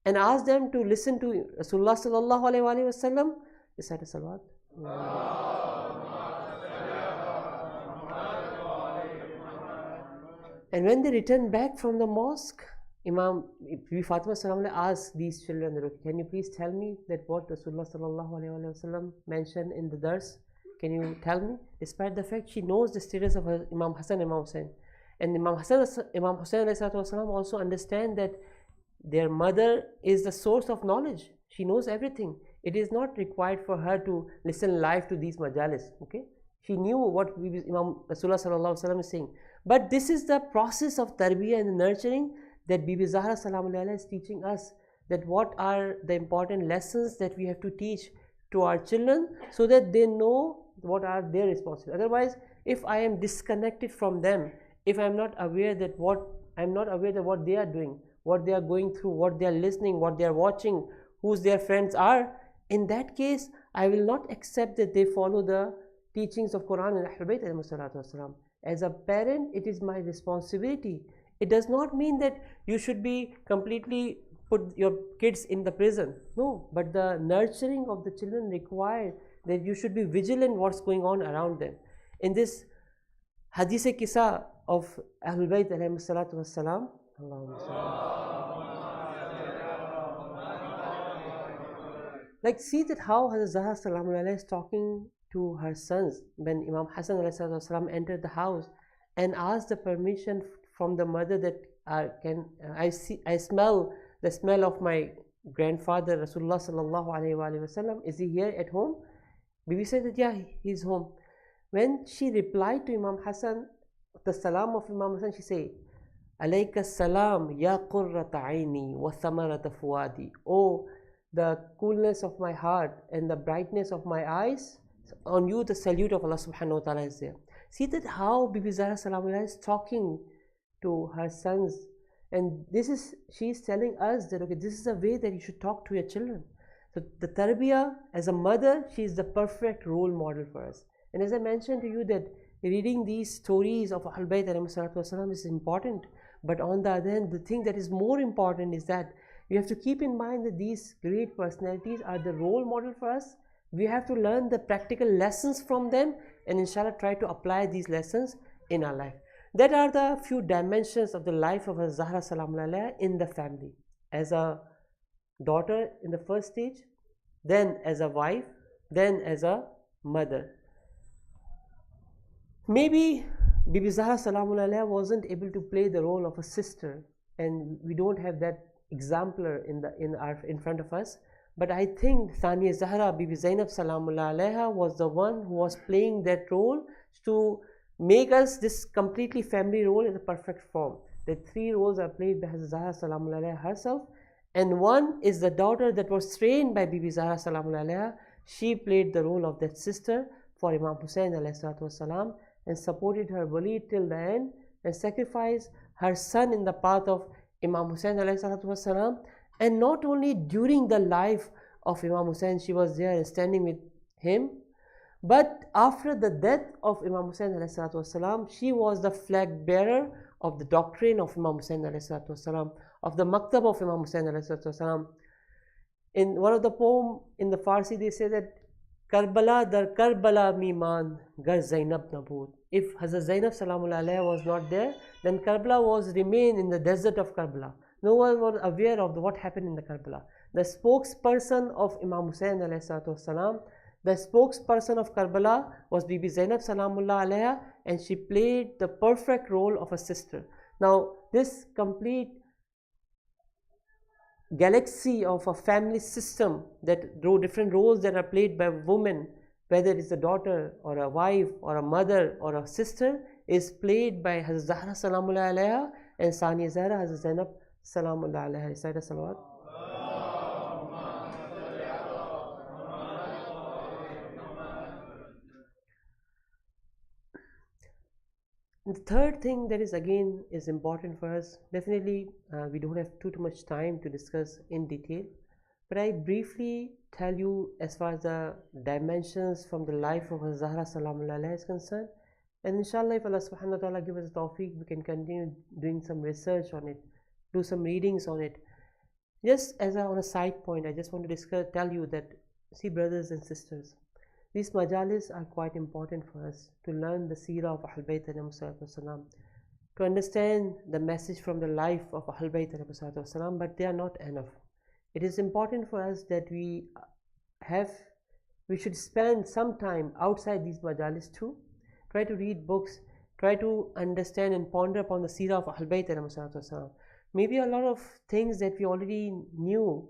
and asked them to listen to Rasulullah sallallahu alayhi wa sallam. Recite a salawat. And when they returned back from the mosque, Imam Bibi Fatima salamullah asked these children, can you please tell me that what Rasulullah sallallahu alayhi wa sallam mentioned in the dars? Can you tell me? Despite the fact she knows the status of Imam Hassan and Imam Hussein. And Imam Hussein also understand that their mother is the source of knowledge. She knows everything. It is not required for her to listen live to these majalis. Okay, she knew what Imam Rasulullah sallallahu alaihi wasallam is saying. But this is the process of tarbiyah and nurturing that Bibi Zahra salamullah alayha is teaching us. That what are the important lessons that we have to teach to our children so that they know what are their responsibilities. Otherwise, if I am disconnected from them, if I am not aware that what they are doing, what they are going through, what they are listening, what they are watching, whose their friends are, in that case, I will not accept that they follow the teachings of Quran and Ahlul Bayt. As a parent, it is my responsibility. It does not mean that you should be completely put your kids in the prison. No, but the nurturing of the children requires that you should be vigilant what's going on around them. In this Hadith Kisa of Ahlul Bayt alayhi salatu wassalam, like see that how Hazrat Zahra salamullah is talking to her sons when Imam Hassan alayhi entered the house and asked the permission from the mother that I smell the smell of my grandfather Rasulullah sallallahu alayhi wa sallam. Is he here at home? Bibi said that yeah, he's home. When she replied to Imam Hassan, the salam of Imam Hassan, she said, Alayka salam ya qurrata aini wa thamarata fuadi. Oh, the coolness of my heart and the brightness of my eyes, on you the salute of Allah subhanahu wa ta'ala is there. See that how Bibi Zahra salamullah is talking to her sons, and she is telling us that okay, this is a way that you should talk to your children. So the tarbiyah, as a mother, she is the perfect role model for us. And as I mentioned to you that reading these stories of Ahlul Bayt is important, but on the other hand, the thing that is more important is that you have to keep in mind that these great personalities are the role model for us, We have to learn the practical lessons from them, and inshallah try to apply these lessons in our life. That are the few dimensions of the life of Zahra Salamullah in the family. As a daughter in the first stage, then as a wife, then as a mother. Maybe Bibi Zahra Salamullah wasn't able to play the role of a sister, and we don't have that exemplar in front of us. But I think Thaniya Zahra Bibi Zainab Salamullah Alaiha was the one who was playing that role to make us this completely family role in the perfect form. The three roles are played by Zahra Salamullah Alaiha herself, and one is the daughter that was trained by Bibi Zahra Salamullah Alaiha. She played the role of that sister for Imam Hussain Wasalam, and supported her wali till the end, and sacrificed her son in the path of Imam Hussain Wasalam. And not only during the life of Imam Hussain she was there and standing with him, but after the death of Imam Hussain Wasalam, she was the flag bearer of the doctrine of Imam Hussain Wasalam, of the maktab of Imam Hussain Wasalam. In one of the poem in the Farsi, they say that Karbala dar Karbala miman gar Zainab nabud. If Hazrat Zainab Salamullah Alaiha was not there, then Karbala was remain in the desert of Karbala. No one was aware of what happened in the Karbala. The spokesperson of Imam Hussain Wasalam, the spokesperson of Karbala was Bibi Zainab Salamullah Alaiha, and she played the perfect role of a sister. Now this complete galaxy of a family system, that different roles that are played by women, whether it's a daughter or a wife or a mother or a sister, is played by Hazrat Zahra Salamullah Alaiha and Thaniya Zahra Hazrat Zainab Salamullah Alaiha. Recite a salawat. The third thing that is again is important for us, definitely we don't have too much time to discuss in detail, but I briefly tell you as far as the dimensions from the life of Zahra Salamullah Alaiha is concerned, and inshallah if Allah subhanahu wa ta'ala give us tawfiq, we can continue doing some research on it, do some readings on it. Just as on a side point, I just want to tell you that, see brothers and sisters, these majalis are quite important for us to learn the seerah of Ahlul Bayt Wasalam, to understand the message from the life of Ahlul Bayt Wasalam, but they are not enough. It is important for us that we should spend some time outside these majalis too, try to read books, try to understand and ponder upon the seerah of Ahlul Bayt Wasalam. Maybe a lot of things that we already knew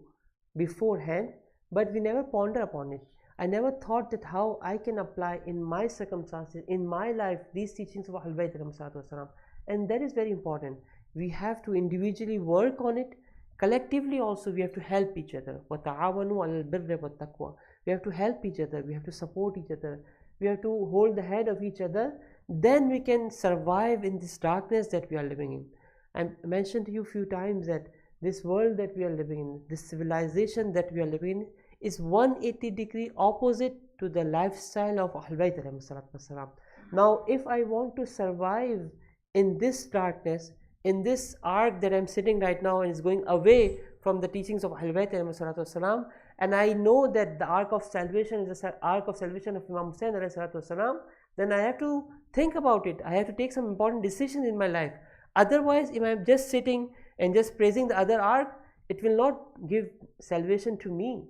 beforehand, but we never ponder upon it. I never thought that how I can apply in my circumstances, in my life, these teachings of Ahlul Bayt Wasalam. And that is very important. We have to individually work on it. Collectively also we have to help each other. وَتَعَاوَنُوا عَلَى الْبِرِّ وَالتَّقْوَى. We have to help each other. We have to support each other. We have to hold the hand of each other. Then we can survive in this darkness that we are living in. I mentioned to you a few times that this world that we are living in, this civilization that we are living in, is 180-degree opposite to the lifestyle of Ahlul Bayt Wasalam. Now if I want to survive in this darkness, in this ark that I'm sitting right now and is going away from the teachings of Ahlul Bayt Wasalam, and I know that the ark of salvation is the ark of salvation of Imam Hussain Wasalam, then I have to think about it. I have to take some important decisions in my life. Otherwise, if I'm just sitting and just praising the other ark, it will not give salvation to me.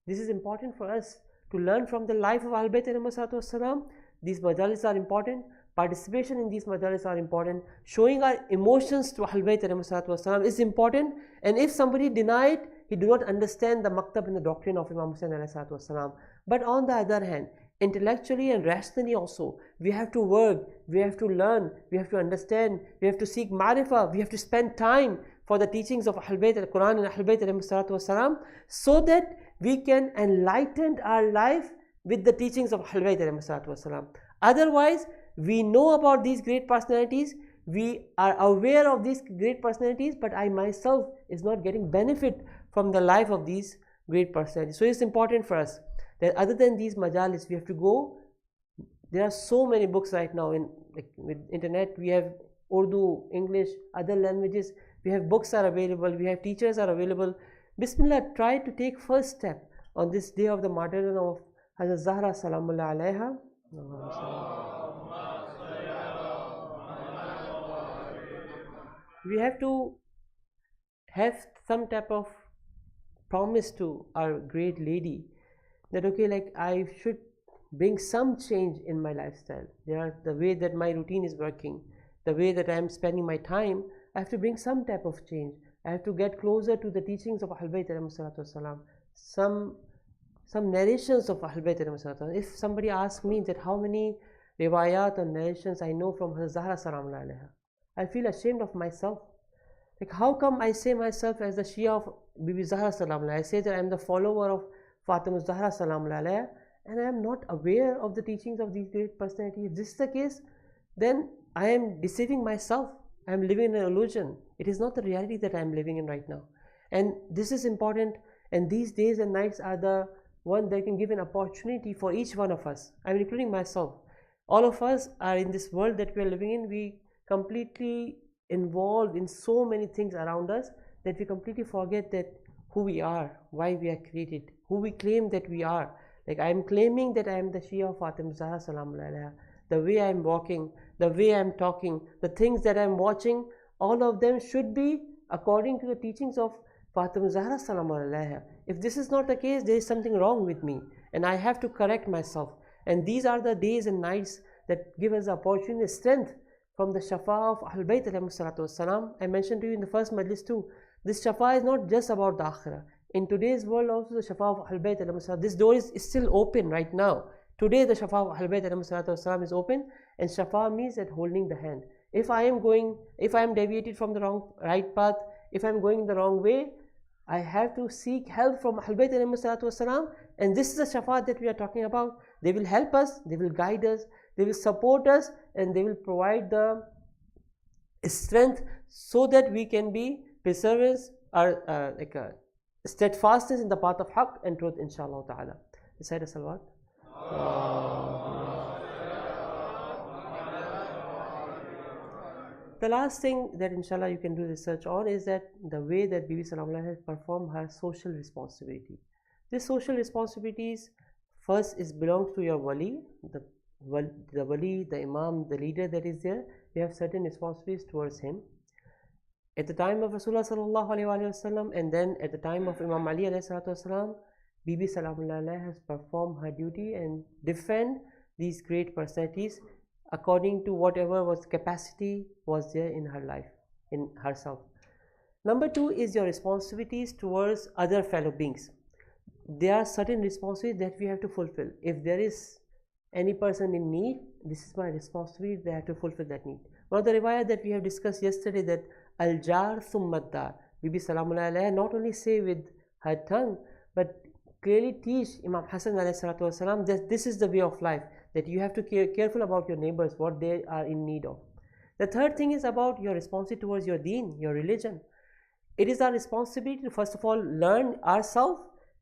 This is important for us to learn from the life of Ahlul Bayt Wasalam. These majalis are important. Participation in these majalis are important. Showing our emotions to Ahlul Bayt Wasalam is important. And if somebody denied, he do not understand the maktab and the doctrine of Imam Hussain Wasalam. But on the other hand, intellectually and rationally also, we have to work, we have to learn, we have to understand, we have to seek ma'rifah, we have to spend time for the teachings of Ahlul Bayt al-Quran and Ahlul Bayt Wasalam, so that we can enlighten our life with the teachings of Ahlul Bayt Wasalam. Otherwise, we know about these great personalities, we are aware of these great personalities, but I myself is not getting benefit from the life of these great personalities. So it's important for us that other than these majalis, we have to go. There are so many books right now with internet. We have Urdu, English, other languages. We have books are available. We have teachers are available. Bismillah, try to take first step on this day of the martyrdom of Hazrat Zahra Salamullah Alaiha. We have to have some type of promise to our great lady that okay, like I should bring some change in my lifestyle. The way that my routine is working, the way that I am spending my time, I have to bring some type of change. I have to get closer to the teachings of Ahlul Bayt alayhi salatu wasalam. Some narrations of Ahlul Bayt alayhi salatu wasalam. If somebody asks me that how many riwayat or narrations I know from Hazrat Zahra Salamullah Alaiha, I feel ashamed of myself. Like how come I say myself as the Shia of Bibi Zahra Salamullah? I say that I am the follower of Fatimiyya Zahra Salamullah Alaiha, and I am not aware of the teachings of these great personalities. If this is the case, then I am deceiving myself. I am living in an illusion. It is not the reality that I am living in right now. And this is important, and these days and nights are the one that can give an opportunity for each one of us. I am including myself. All of us are in this world that we are living in. We completely involved in so many things around us that we completely forget that who we are, why we are created, who we claim that we are. Like I am claiming that I am the Shia of Fatimiyya Zahra Salamullah Alaiha. The way I am walking, the way I am talking, the things that I am watching, all of them should be according to the teachings of Fatimiyya Zahra Salamullah Alaiha. If this is not the case, there is something wrong with me and I have to correct myself. And these are the days and nights that give us the opportunity, strength from the Shafa of Ahlul Bayt alayhi salatu wassalam. I mentioned to you in the first majlis too, this Shafa is not just about the Akhirah. In today's world also the Shafa of Ahlul Bayt alayhi salatu, this door is still open right now. Today the Shafa of Ahlul Bayt alayhi salatu wassalam is open, and Shafa means that holding the hand. If I am deviated from the right path, if I am going the wrong way, I have to seek help from Ahlul Bayt alayhi salatu wassalam, and this is the Shafa that we are talking about. They will help us, they will guide us, they will support us, and they will provide the strength so that we can be perseverance or steadfastness in the path of haqq and truth, inshallah ta'ala. Recite a salawat. The last thing that inshallah you can do research on is that the way that Bibi Salamullah has performed her social responsibility. These social responsibilities first is belongs to your wali, the wali, the imam, the leader that is there. You have certain responsibilities towards him. At the time of Rasulullah sallallahu alaihi wasallam, and then at the time of Imam Ali alayhi salatu wasalam, Bibi Salamullah has performed her duty and defend these great personalities according to whatever was capacity was there in her life, in herself. Number two is your responsibilities towards other fellow beings. There are certain responsibilities that we have to fulfill. If there is any person in need, this is my responsibility, they have to fulfill that need. One of the riwayat that we have discussed yesterday, that Al-Jar Thummaddar, Bibi Salamullah Alaiha not only say with her tongue, but clearly teach Imam Hassan alayhi salatu wasalam that this is the way of life, that you have to be careful about your neighbors, what they are in need of. The third thing is about your responsibility towards your deen, your religion. It is our responsibility to first of all learn ourselves,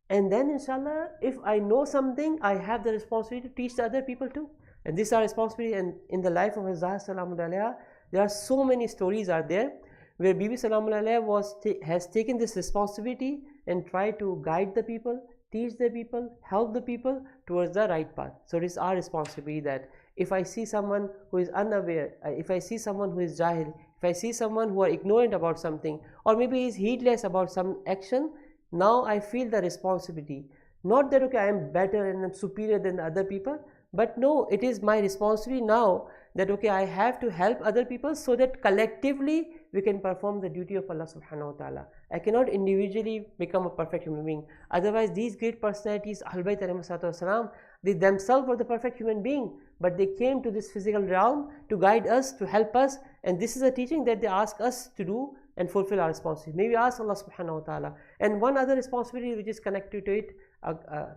and then inshallah, if I know something, I have the responsibility to teach the other people too. And this is our responsibility. And in the life of Zahra Salamullah Alaiha, there are so many stories are there where Bibi Salamullah Alaiha has taken this responsibility and tried to guide the people, teach the people, help the people towards the right path. So it is our responsibility that if I see someone who is unaware, if I see someone who is jahil, if I see someone who are ignorant about something, or maybe is heedless about some action, now I feel the responsibility. Not that okay, I am better and I am superior than the other people, but no, it is my responsibility now that okay, I have to help other people so that collectively we can perform the duty of Allah subhanahu wa ta'ala. I cannot individually become a perfect human being. Otherwise, these great personalities, Ahlul Bayt alayhi salatu wasalam, they themselves were the perfect human being, but they came to this physical realm to guide us, to help us, and this is a teaching that they ask us to do and fulfill our responsibility. May we ask Allah subhanahu wa ta'ala. And one other responsibility which is connected to it,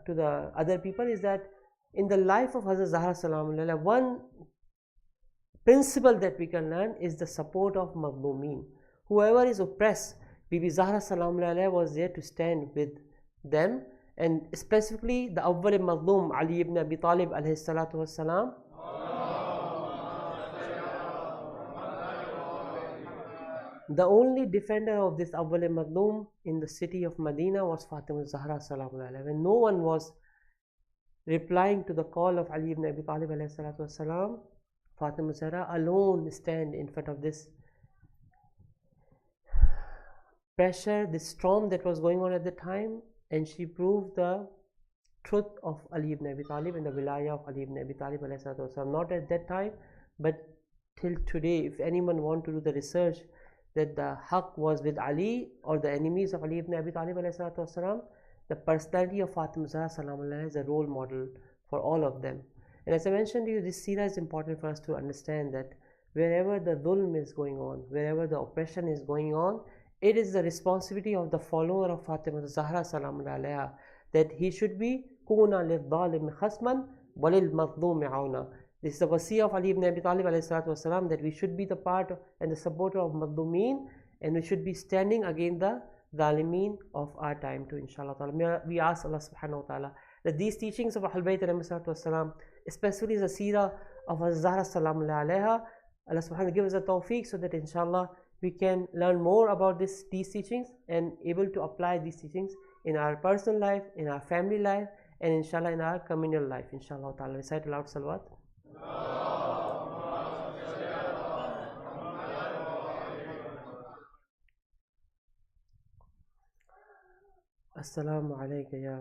to the other people, is that in the life of Hazrat Zahra Salamullah, one principle that we can learn is the support of Mazlumeen. Whoever is oppressed, Bibi Zahra Salamullah was there to stand with them, and specifically the Awwal Mazlum Ali ibn Abi Talib alayhi salatu wassalam. The only defender of this Awwal Mazlum in the city of Medina was Fatimiyya Zahra Salamullah. When no one was replying to the call of Ali ibn Abi Talib alayhi salatu wasalam, Fatima Zahra alone stand in front of this pressure, this storm that was going on at the time, and she proved the truth of Ali ibn Abi Talib and the wilaya of Ali ibn Abi Talib alayhi salatu wasalam. Not at that time, but till today. If anyone want to do the research that the haqq was with Ali or the enemies of Ali ibn Abi Talib alayhi salatu wasalam, the personality of Fatima Zahra salamullah is a role model for all of them. And as I mentioned to you, this seerah is important for us to understand that wherever the dhulm is going on, wherever the oppression is going on, it is the responsibility of the follower of Fatima Zahra salamullah alayha that he should be kuna lidh-dhalim khasman walil mazlum auna. This is the wasiyah of Ali ibn Abi Talib alayhi salatu wasalam, that we should be the part and the supporter of mazlumin, and we should be standing against the Zalimeen of our time too, inshallah ta'ala. We ask Allah subhanahu wa ta'ala that these teachings of Ahlul Bayt alayhi salatu wasalam, especially the seerah of Zahra salamullah alayha, Allah subhanahu wa ta'ala give us a tawfiq so that inshallah we can learn more about these teachings and able to apply these teachings in our personal life, in our family life, and inshallah in our communal life, inshallah ta'ala. Recite aloud salawat. Assalamu alayka ya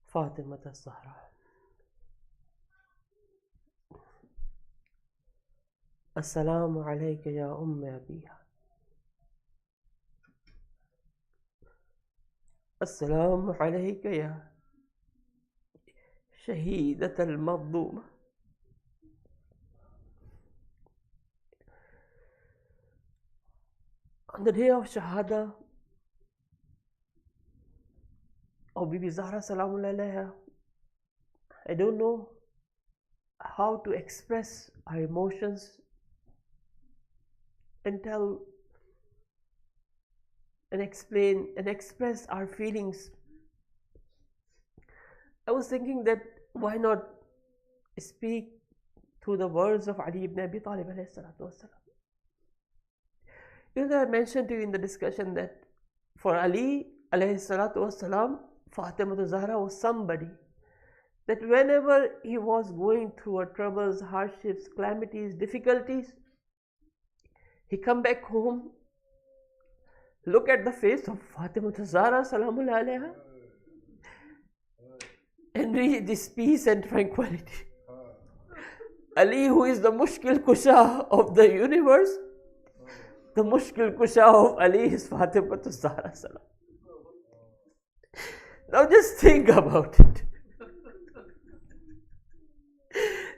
Fatima Zahra. Assalamu alayka ya Abiha. Assalamu alayka ya Shahidat al-Madluma. On the day of Shahadat of Bibi Zahra salamullah alayha, I don't know how to express our emotions and tell and explain and express our feelings. I was thinking that why not speak through the words of Ali ibn Abi Talib alayhi salatu wasalam. You know, I mentioned to you in the discussion that for Ali alayhi salatu wasalam, Fatima Zahra was somebody that whenever he was going through troubles, hardships, calamities, difficulties, he come back home, look at the face of Fatima Zahra salamullah alayha, and read this peace and tranquility. Ali, who is the Mushkil Kusha of the universe, the Mushkil Kusha of Ali is Fatima Zahra salam. Now just think about it.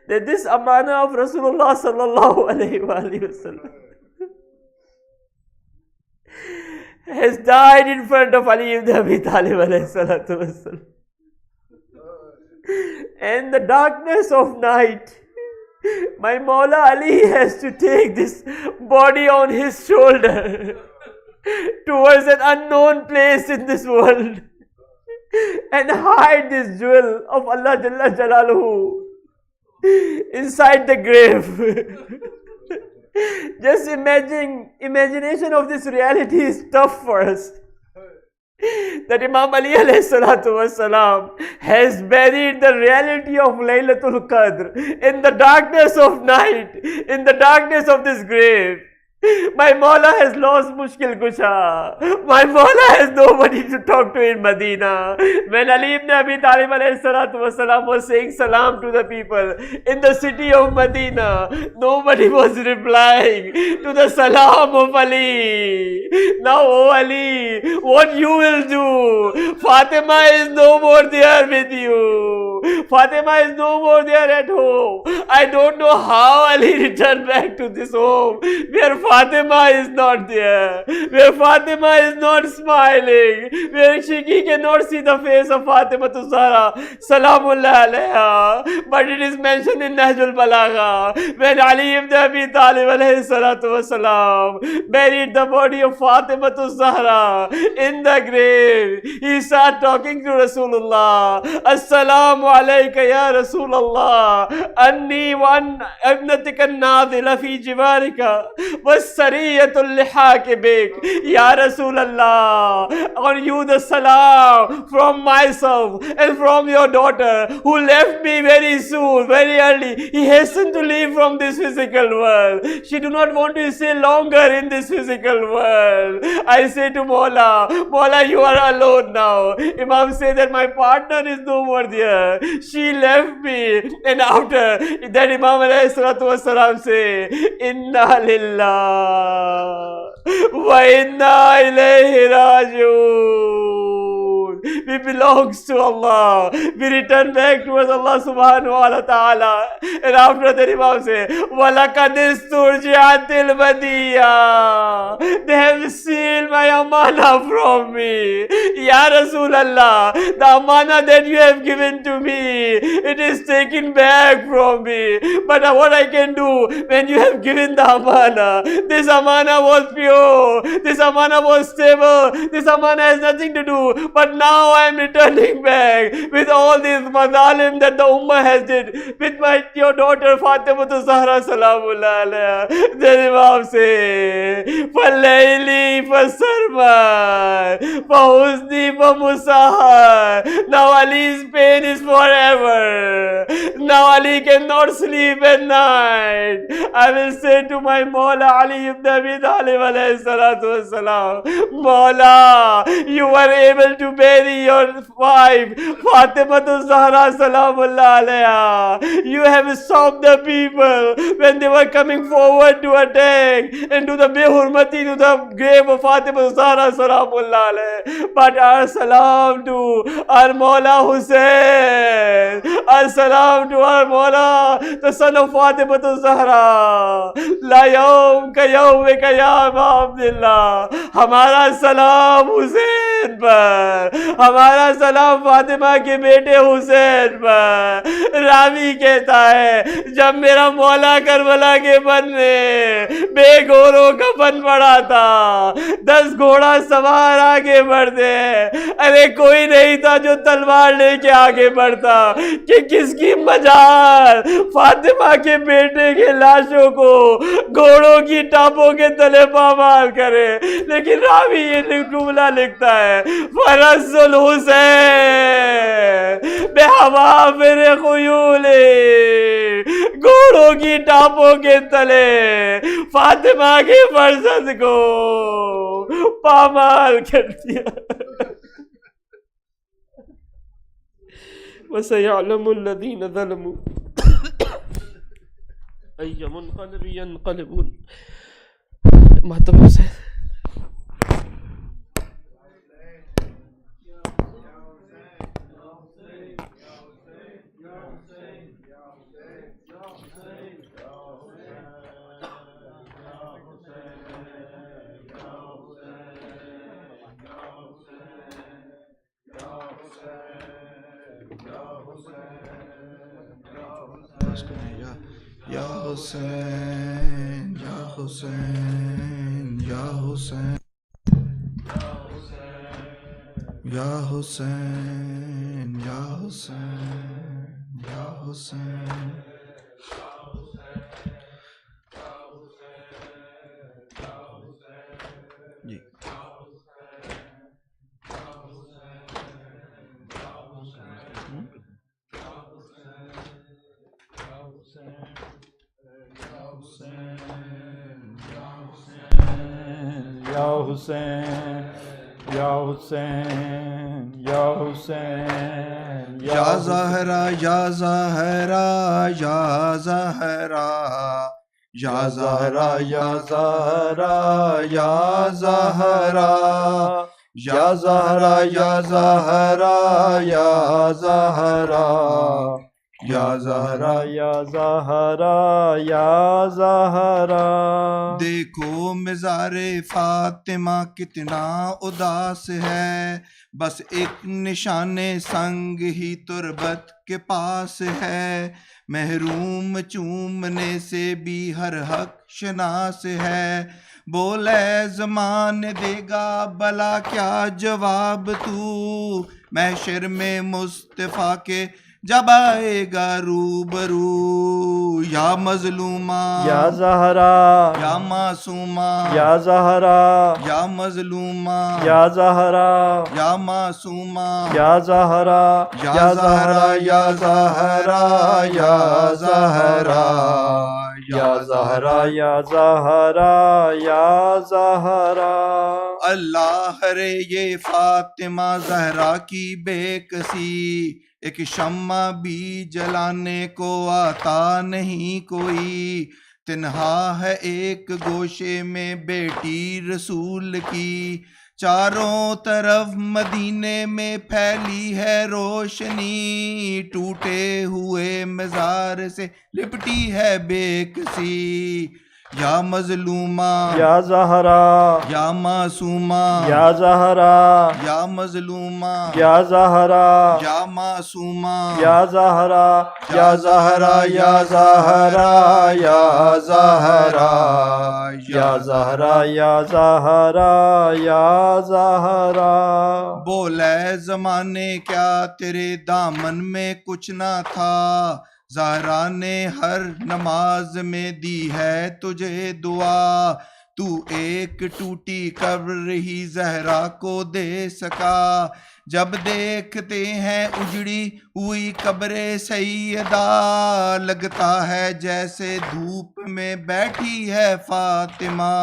That this amana of Rasulullah sallallahu alayhi wa sallam has died in front of Ali ibn Abi Talib alayhi salatu wasallam. And the darkness of night, my Mawla Ali has to take this body on his shoulder towards an unknown place in this world and hide this jewel of Allah Jalla Jalaluhu inside the grave. Just imagination of this reality is tough for us. That Imam Ali alayhi salatu wasalam has buried the reality of Laylatul Qadr in the darkness of night, in the darkness of this grave. My Mawla has lost Mushkil Kusha. My Mawla has nobody to talk to in Medina. When Ali ibn Abi Talib alayhi salatu wasalam was saying salam to the people in the city of Medina, nobody was replying to the salam of Ali. Now, oh Ali, what you will do? Fatima is no more there with you. Fatima is no more there at home. I don't know how Ali returned back to this home where Fatima is not there, where Fatima is not smiling, where she cannot see the face of Fatima Zahra salamullah alayha. But it is mentioned in Nahjul Balagha when Ali ibn Abi Talib alayhi salatu wasalam buried the body of Fatima Zahra in the grave. He start talking to Rasulullah. Assalamu alayka ya Rasulullah. Anni wa an ibnatika an-nadila fi jiwarika was-sariyatul lihakibik. Ya Rasulullah, on you the salam from myself and from your daughter who left me very soon, very early. He hastened to leave from this physical world. She do not want to stay longer in this physical world. I say to Mawla, Mawla, you are alone now. Imam say that my partner is no more there. She left me. And after that, Imam alayhi salatu wasalam say, Inna lillah wa inna ilayhi rajiun. We belongs to Allah. We return back towards Allah subhanahu wa ta'ala. And after that, Imam say, وَلَقَدْ اسْتُرْجِعَتِ الْبَدِيَّةِ. They have sealed my amana from me. Ya Rasulallah, the amana that you have given to me, it is taken back from me. But what I can do when you have given the amana? This amana was pure. This amana was stable. This amana has nothing to do. But now I am returning back with all these mazalim that the ummah has did with your daughter Fatimiyya Zahra salamullah alayha. Then Imam say, فَاللَّيْلِ فَالسَّرْمَانِ فَحُزْنِي فَمُسَاهَرِ. Now Ali's pain is forever. Now Ali cannot sleep at night. I will say to my Mawla Ali ibn Abi Talib alayhi salatu wassalam, Mawla, you were able to bury your wife Fatimiyya Zahra salamullah alayha. You have stopped the people when they were coming forward to attack and to the behurmati to the grave of Fatimiyya Zahra salamullah alayha. But our salam to our Mawla Hussain, our salam to our Mawla, the son of Fatimiyya Zahra. La yawm ka yawmika ya Aba Abdillah. Hamara salam Hussain پر, ہمارا سلام فاطمہ کے بیٹے حسین پر. راوی کہتا ہے جب میرا مولا کربلا کے بن میں بے گھوڑوں کا بن پڑا تھا, 10 گھوڑا سوار آگے بڑھتے ہیں, ارے کوئی نہیں تھا جو تلوار لے کے آگے بڑھتا کہ کس کی مجال فاطمہ کے بیٹے کے لاشوں کو گھوڑوں کی ٹاپوں کے تلے پامال کرے. لیکن راوی یہ جملہ لکھتا ہے فرس الحسین بحوافر خیول, گھوڑوں کی ٹاپوں کے تلے فاطمہ کے فرزند کو پامال کر دیا. وَسَيَعْلَمُ الَّذِينَ ظَلَمُوا أَيَّ مُنْقَلِبٍ يَنْقَلِبُونَ. ماتم حسین یا حسین یا حسین یا حسین یا حسین یا حسین یا حسین. جی یا حسین یا حسین یا حسین یا زہرا یا زہرا یا زہرا یا زہرا یا زہرا یا زہرا یا زہرا یا زہرا یا زہرا یا زہرا یا زہرا یا زہرا. دیکھو مزار فاطمہ کتنا اداس ہے، بس ایک نشان سنگ ہی تربت کے پاس ہے، محروم چومنے سے بھی ہر حق شناس ہے، بولے زمان دے گا بلا کیا جواب تو، محشر میں مصطفیٰ کے جب آئے گا روبرو، یا مظلومہ یا زہرا یا معصومہ یا زہرا یا مظلومہ یا زہرا یا معصومہ یا زہرا یا زہرا یا زہرا یا زہرا یا زہرا یا زہرا یا زہرا. اللہ رے یہ فاطمہ زہرا کی بے کسی، ایک شمع بھی جلانے کو آتا نہیں کوئی، تنہا ہے ایک گوشے میں بیٹی رسول کی، چاروں طرف مدینے میں پھیلی ہے روشنی، ٹوٹے ہوئے مزار سے لپٹی ہے بے کسی، یا مظلومہ یا زہرا یا معصومہ یا زہرا یا مظلومہ یا زہرا یا معصومہ یا زہرا یا زہرا یا زہرا یا زہرا یا زہرا یا زہرا یا زہرا. بولے زمانے کیا تیرے دامن میں کچھ نہ تھا، زہرا نے ہر نماز میں دی ہے تجھے دعا، تو ایک ٹوٹی قبر ہی زہرا کو دے سکا، جب دیکھتے ہیں اجڑی ہوئی قبر سیدہ، لگتا ہے جیسے دھوپ میں بیٹھی ہے فاطمہ،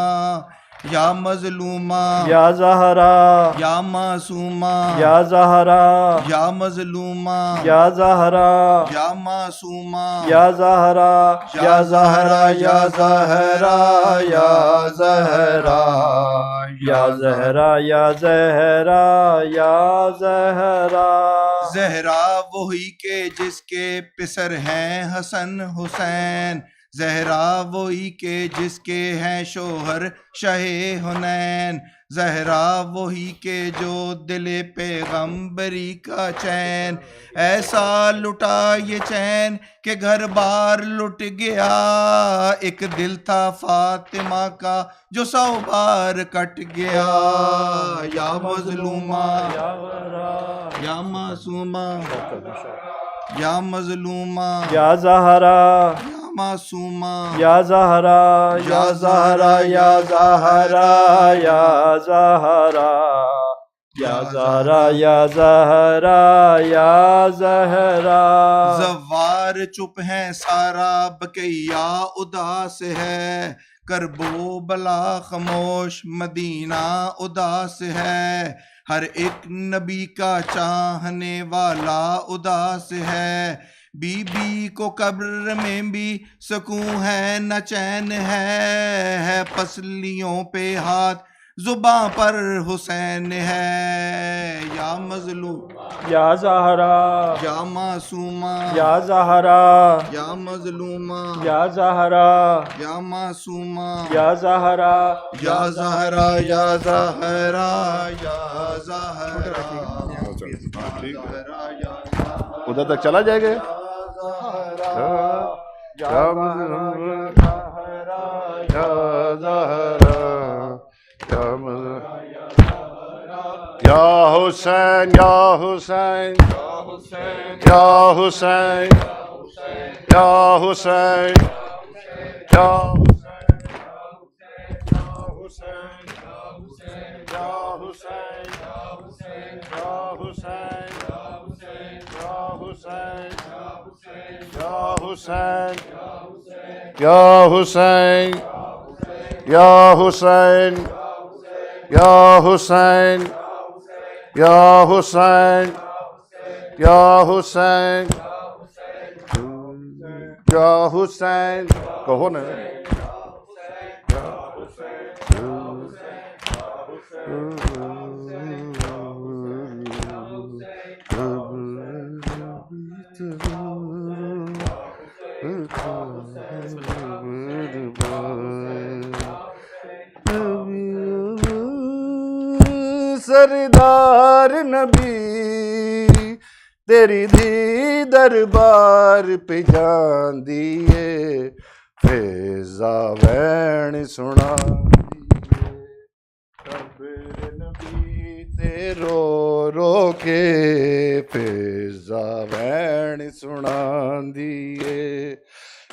یا مظلومہ یا زہرا یا معصومہ یا زہرا یا مظلومہ یا زہرا یا معصومہ یا زہرا یا زہرا یا زہرا یا زہرا یا زہرا یا زہرا یا زہرا. زہرا وہی کے جس کے پسر ہیں حسن حسین، زہرا وہی کے جس کے ہیں شوہر شاہ حنین، زہرا وہی کے جو دل پیغمبری کا چین، ایسا لٹا یہ چین کہ گھر بار لٹ گیا، ایک دل تھا فاطمہ کا جو 100 بار کٹ گیا، یا مظلومہ یا معصومہ یا مظلومہ یا زہرا یا معصومہ یا زہرا یا زہرا یا زہرا یا زہرا یا زہرا یا زہرا یا زہرا. زوار چپ ہیں سارا بقیہ اداس ہے، کربو بلا خاموش مدینہ اداس ہے، ہر ایک نبی کا چاہنے والا اداس ہے، بی بی کو قبر میں بھی سکون ہے نہ چین ہے، پسلیوں پہ ہاتھ زباں پر حسین ہے، یا مظلوم یا زہرا یا معصومہ یا زہرا یا مظلومہ یا زہرا یا معصومہ یا زہرا یا زہرا یا زہرا یا زہرا ادھر تک چلا جائے گا. یا حسین یا حسین یا حسین یا حسین یا یا حسین یا حسین یا حسین یا حسین یا حسین یا حسین کہو نا. سردار نبی تیری دھی دربار پہ جان دیے فیضا وین سنا دیے قبر نبی تے رو رو کے فیضا وین سنا دیے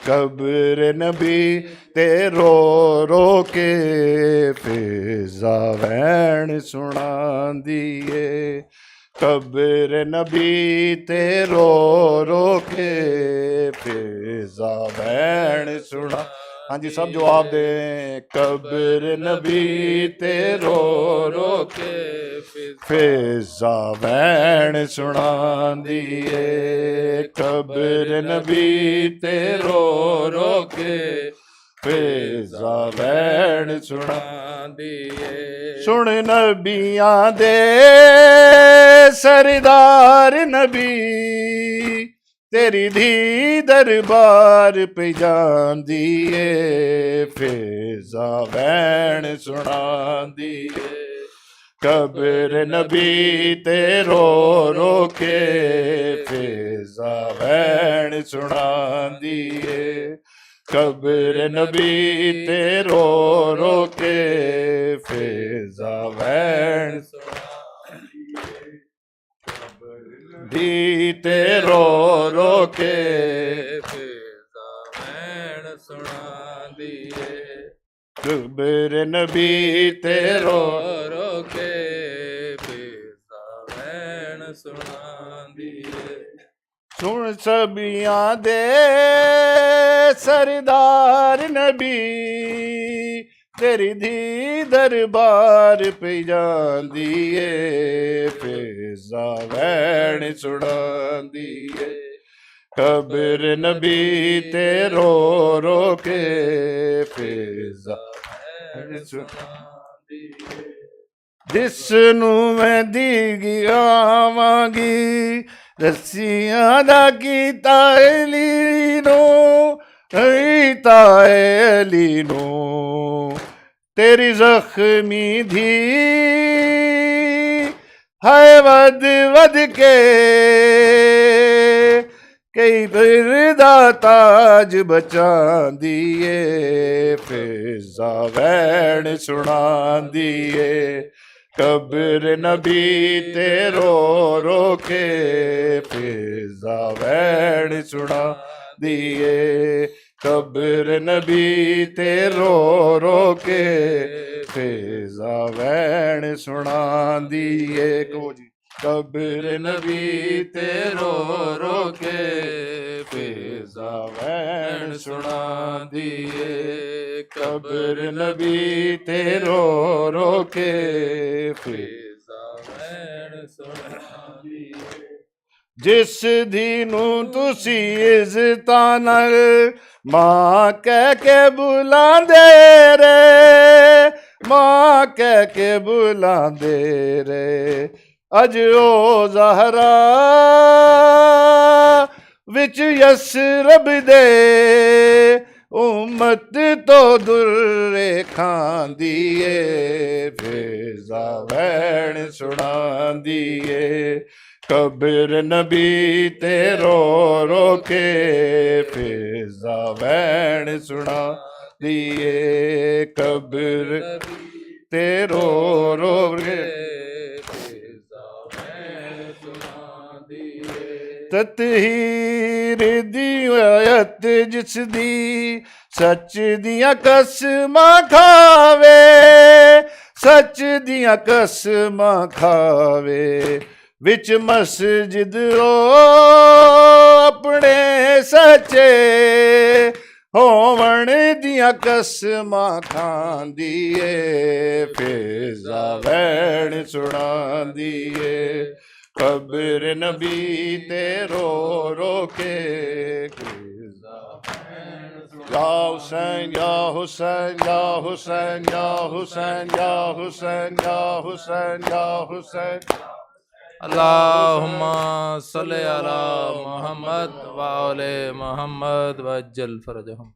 قبر نبی تے رو رو کے فیضا وین سنا دیے قبر نبی تے رو رو کے فیضا وین سنا. ہاں جی سب جواب دیں. قبر نبی تے رو رو کے فیضا وین سنا دیے قبر نبی تے رو رو کے فیضا وین سنا دیے. سن نبیاں دے سردار نبی تیری دھی دربار پہ جان دیے فیضا وین سنا دیے قبر نبی تے رو رو کے فیضا وین سنا دیے قبر نبی تے رو رو کے فیضا وین سنا دی تے رو رو کے فیضا وین سنا دیے قبر نبی تے رو رو کے فیضا وین سنا دیے. سن سبیاں دے سردار نبی تیری دھی دربار پہ جان دیے فیضا وین سنا دیے قبر نبی تے رو رو کے فیضا وین سنا دیے. جس نو میں دیگی آواں گی رسیاں دا کیتا علی نو کیتا علی نو تیری زخمی دھی ہے ود ود کے کئی پردہ تاج بچان دیے فیضا وین سنا دیے قبر نبی تے رو رو کے فیضا وین سنا دیے قبر نبی تے رو رو کے فیضا وین سنا دیے. قبر نبی تے رو رو کے فیضا وین سنا دیے قبر نبی تے رو رو کے فیضا وین سنا دیے. جس دینوں تسی عزتاں نال ماں کہہ کے بلاندے رے ماں کہہ کے بلاندے رے اج او زہرا وچ یسرب دے امت تو درے کھاندیے فیضا وین سنا دیے قبر نبی تے رو رو کے فیضا وین سنا دیے قبر تے رو رو کے تطہیر دی آیت جس دی سچ دیاں قسماں کھاوے سچ دیاں قسماں کھاوے وچ مسجد او اپنے سچے ہون دیاں قسماں کھاندیے فیضا وین سنا دیے قبر نبی تے رو رو کے یا حسین یا حسین یا حسین یا حسین یا حسین یا حسین یا حسین. اللہم صلی علی محمد وآل محمد وعجل فرجہم.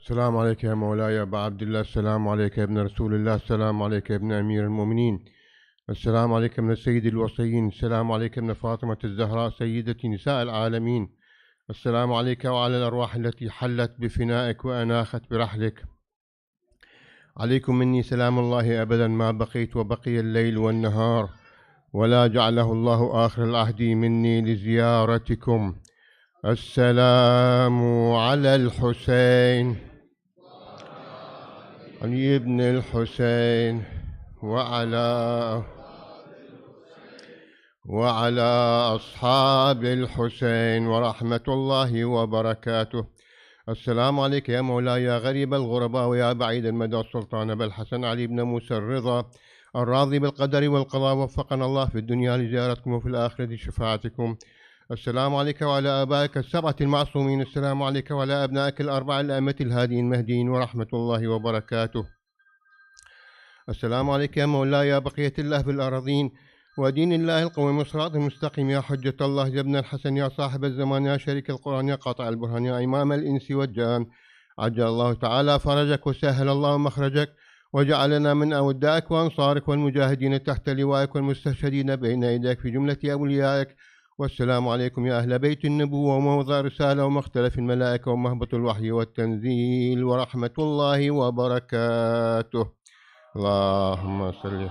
السلام عليك يا مولاي يا أبا عبد الله، السلام عليك يا ابن رسول الله، السلام عليك يا ابن أمير المؤمنين، السلام عليك يا ابن سيد الوصيين، السلام عليك يا ابن فاطمة الزهراء سيدة نساء العالمين، السلام عليك وعلى الأرواح التي حلت بفنائك وأناخت برحلك. عليكم مني سلام الله أبدا ما بقيت وبقي الليل والنهار، ولا جعله الله آخر العهد مني لزيارتكم. السلام على الحسين علي بن الحسين وعلى أصحاب الحسين ورحمة الله وبركاته. السلام عليك يا مولاي يا غريب الغرباء ويا بعيد المدى السلطان أبا الحسن علي بن موسى الرضا الراضي بالقدر والقضاء، وفقنا الله في الدنيا لزيارتكم وفي الآخرة شفاعتكم. السلام عليك وعلى آبائك السبعة المعصومين، السلام عليك وعلى أبنائك الأربعة الأئمة الهاديين المهديين ورحمة الله وبركاته. السلام عليك يا مولاي يا بقية الله في الأراضين ودين الله القويم والصراط المستقيم، يا حجة الله يا ابن الحسن يا صاحب الزمان يا شريك القرآن يا قاطع البرهان يا إمام الإنس والجان، عجل الله تعالى فرجك وسهل الله مخرجك، وجعلنا من أودائك وأنصارك والمجاهدين تحت لوائك والمستشهدين بين يديك في جملة أوليائك. والسلام عليكم يا أهل بيت النبوة وموضع الرسالة ومختلف الملائكة ومهبط الوحي والتنزيل ورحمة الله وبركاته. اللهم صل.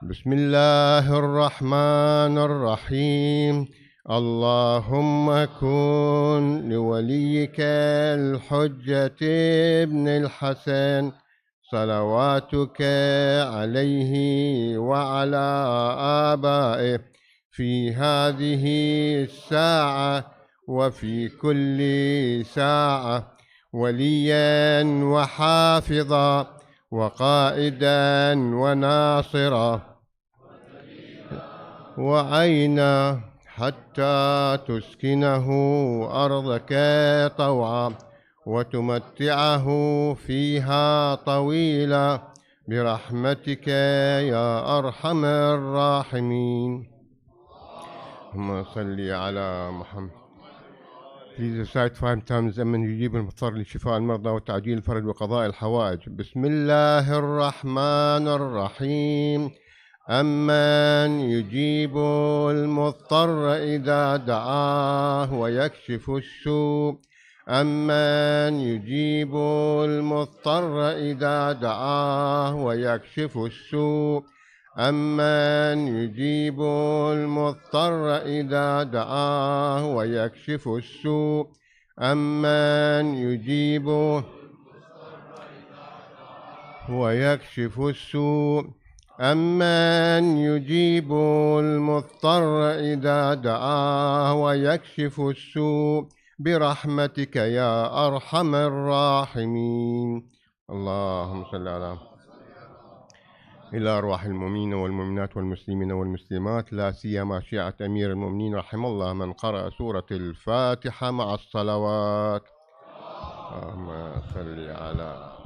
بسم الله الرحمن الرحيم. اللهم كن لوليك الحجة ابن الحسن صلواتك عليه وعلى آبائه في هذه الساعة وفي كل ساعة وليا وحافظا وقائدا وناصرا وعينا حتى تسكنه أرضك طوعا وتمتعه فيها طويلا برحمتك يا أرحم الراحمين. اللهم صل على محمد. Please recite 5 times أمن يجيب المضطر لشفاء المرضى وتعجيل الفرج وقضاء الحوائج. بسم الله الرحمن الرحيم. أمن يجيب المضطر إذا دعاه ويكشف السوء، أمن يجيب المضطر إذا دعاه ويكشف السوء، أمن يجيب المضطر إذا دعاه ويكشف السوء، أمن يجيب ويكشف السوء، أمن يجيب المضطر إذا دعاه ويكشف السوء برحمتك يا أرحم الراحمين. اللهم صل على إلى أرواح المؤمنين والمؤمنات والمسلمين والمسلمات، لا سيما شيعة أمير المؤمنين رحم الله من قرأ سورة الفاتحة مع الصلوات. اللهم صل على